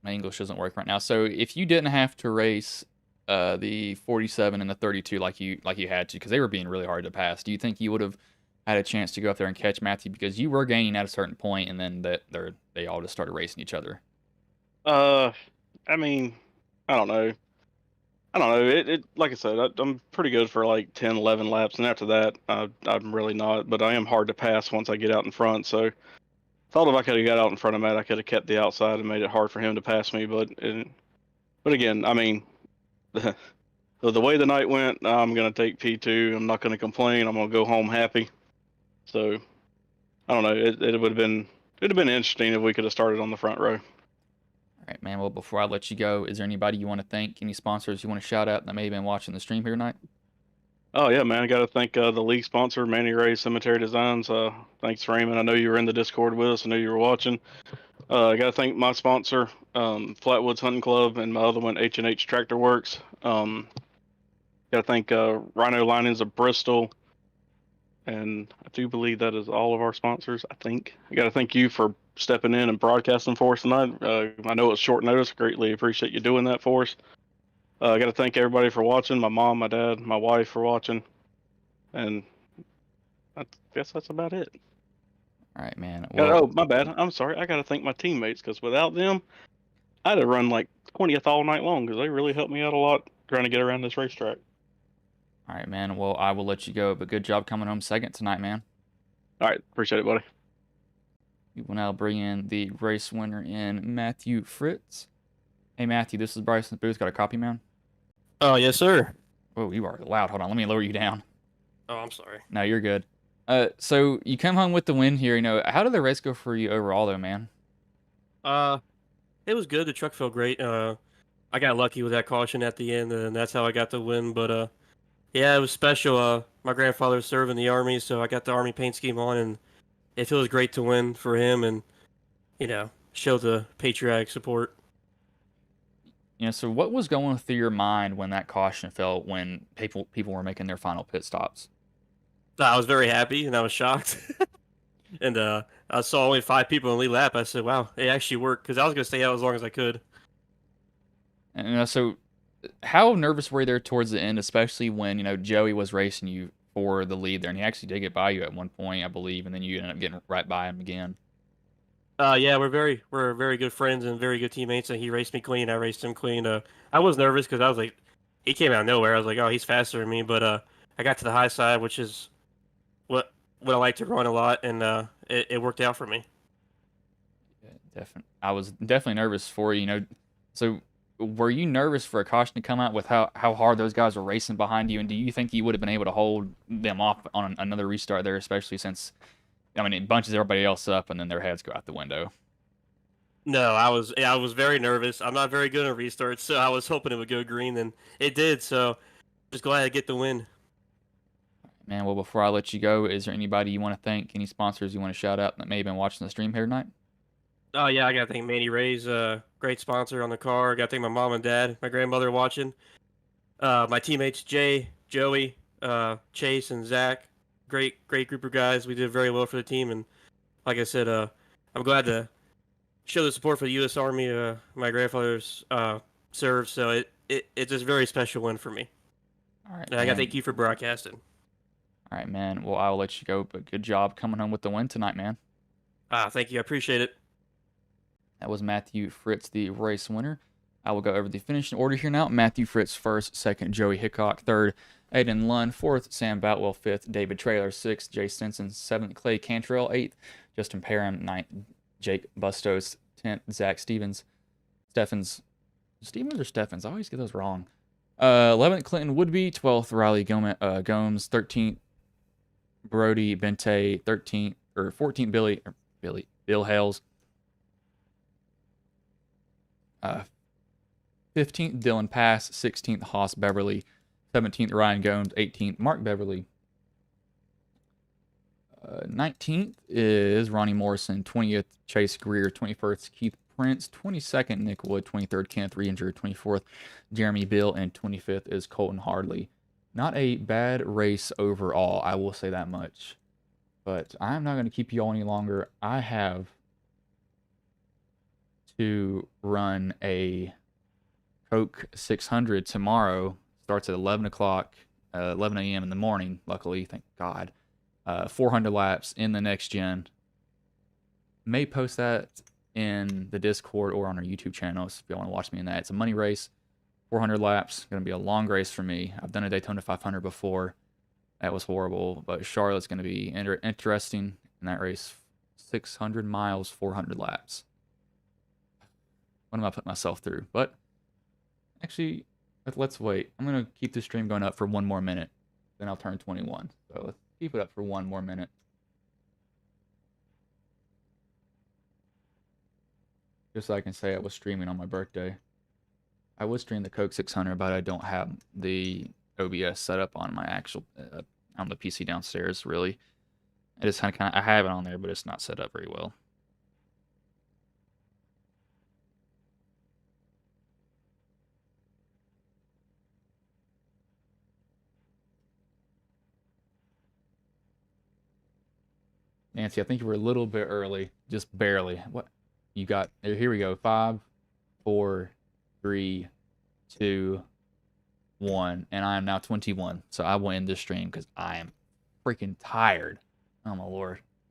S1: My English doesn't work right now. So if you didn't have to race the 47 and the 32 like you had to, because they were being really hard to pass, do you think you would have had a chance to go up there and catch Matthew, because you were gaining at a certain point, and then they all just started racing each other?
S5: I don't know. It like I said, I'm pretty good for like 10, 11 laps, and after that, I'm really not. But I am hard to pass once I get out in front. So, thought if I could have got out in front of Matt, I could have kept the outside and made it hard for him to pass me. But again, So the way the night went, I'm gonna take P2. I'm not gonna complain. I'm gonna go home happy. So I don't know. It'd have been interesting if we could have started on the front row.
S1: All right, man. Well, before I let you go, is there anybody you want to thank? Any sponsors you want to shout out that may have been watching the stream here tonight?
S5: Oh yeah, man! I got to thank the league sponsor, Manny Rays Cemetery Designs. Thanks, Raymond. I know you were in the Discord with us. I know you were watching. I got to thank my sponsor, Flatwoods Hunting Club, and my other one, H&H Tractor Works. Got to thank Rhino Linings of Bristol, and I do believe that is all of our sponsors. I think I got to thank you for stepping in and broadcasting for us tonight. I know it's short notice. Greatly appreciate you doing that for us. I got to thank everybody for watching. My mom, my dad, my wife for watching, and I guess that's about it.
S1: All right, man.
S5: Oh, my bad. I'm sorry. I got to thank my teammates because without them, I'd have run like 20th all night long because they really helped me out a lot trying to get around this racetrack.
S1: All right, man. Well, I will let you go, but good job coming home second tonight, man.
S5: All right. Appreciate it, buddy.
S1: We will now bring in the race winner in Matthew Fritz. Hey, Matthew, this is Bryson Booth. Got a copy, man?
S6: Oh, yes, sir.
S1: Oh, you are loud. Hold on. Let me lower you down.
S6: Oh, I'm sorry.
S1: No, you're good. So you come home with the win here. You know, how did the race go for you overall, though, man?
S6: It was good. The truck felt great. I got lucky with that caution at the end, and that's how I got the win. But yeah, it was special. My grandfather served in the Army, so I got the Army paint scheme on, and it feels great to win for him and, show the patriotic support.
S1: You know, so what was going through your mind when that caution fell when people were making their final pit stops?
S6: I was very happy, and I was shocked. And I saw only 5 people in the lead lap. I said, wow, it actually worked, because I was going to stay out as long as I could.
S1: And so how nervous were you there towards the end, especially when, Joey was racing you for the lead there, and he actually did get by you at one point, I believe, and then you ended up getting right by him again.
S6: Yeah, we're very good friends and very good teammates, and he raced me clean. I raced him clean. I was nervous because I was like, he came out of nowhere. I was like, oh, he's faster than me, but I got to the high side, which is what I like to run a lot, and it worked out for me.
S1: Yeah, definitely. I was definitely nervous for you, So were you nervous for a caution to come out with how hard those guys were racing behind you, and do you think you would have been able to hold them off on another restart there, especially since, it bunches everybody else up and then their heads go out the window?
S6: No, I was very nervous. I'm not very good at restarts, so I was hoping it would go green, and it did. So just glad to get the win.
S1: Man, well, before I let you go, is there anybody you want to thank, any sponsors you want to shout out that may have been watching the stream here tonight?
S6: Oh yeah, I gotta thank Manny Rays, great sponsor on the car. I gotta thank my mom and dad, my grandmother watching, my teammates Jay, Joey, Chase, and Zach. Great group of guys. We did very well for the team, and like I said, I'm glad to show the support for the U.S. Army. My grandfather's served, so it's just a very special win for me.
S1: All right,
S6: and I gotta thank you for broadcasting.
S1: All right, man. Well, I will let you go, but good job coming home with the win tonight, man.
S6: Thank you. I appreciate it.
S1: That was Matthew Fritz, the race winner. I will go over the finishing order here now. Matthew Fritz first, second Joey Hickok, third Aiden Lund, fourth Sam Boutwell, fifth David Trailer, sixth Jay Stinson, seventh Clay Cantrell, eighth Justin Parham, ninth Jake Bustos, 10th Zach Stevens. Stevens or Steffens? I always get those wrong. 11th Clinton Woodby, 12th Riley Gomes, 13th Brody Bente, 14th Bill Hales, 15th Dylan Pass, 16th Haas Beverly, 17th Ryan Gomes, 18th Mark Beverly. 19th is Ronnie Morrison, 20th Chase Greer, 21st Keith Prince, 22nd Nick Wood, 23rd Kenneth Reinger, 24th Jeremy Bill, and 25th is Colton Hardley. Not a bad race overall, I will say that much. But I'm not going to keep you all any longer. I have to run a Coke 600 tomorrow. Starts at 11 o'clock, 11 a.m. in the morning, luckily, thank God. 400 laps in the next gen. May post that in the Discord or on our YouTube channels if you want to watch me in that. It's a money race, 400 laps. Going to be a long race for me. I've done a Daytona 500 before. That was horrible, but Charlotte's going to be interesting in that race. 600 miles, 400 laps. What am I putting myself through? But actually, Let's wait. I'm gonna keep the stream going up for 1 more minute. Then I'll turn 21. So let's keep it up for 1 more minute. Just so I can say I was streaming on my birthday. I would stream the Coke 600, but I don't have the OBS set up on my actual on the PC downstairs. Really, I just kind of I have it on there, but it's not set up very well. Nancy, I think you were a little bit early, just barely. What you got? Here we go. 5, 4, 3, 2, 1, and I am now 21. So I will end this stream because I am freaking tired. Oh my lord.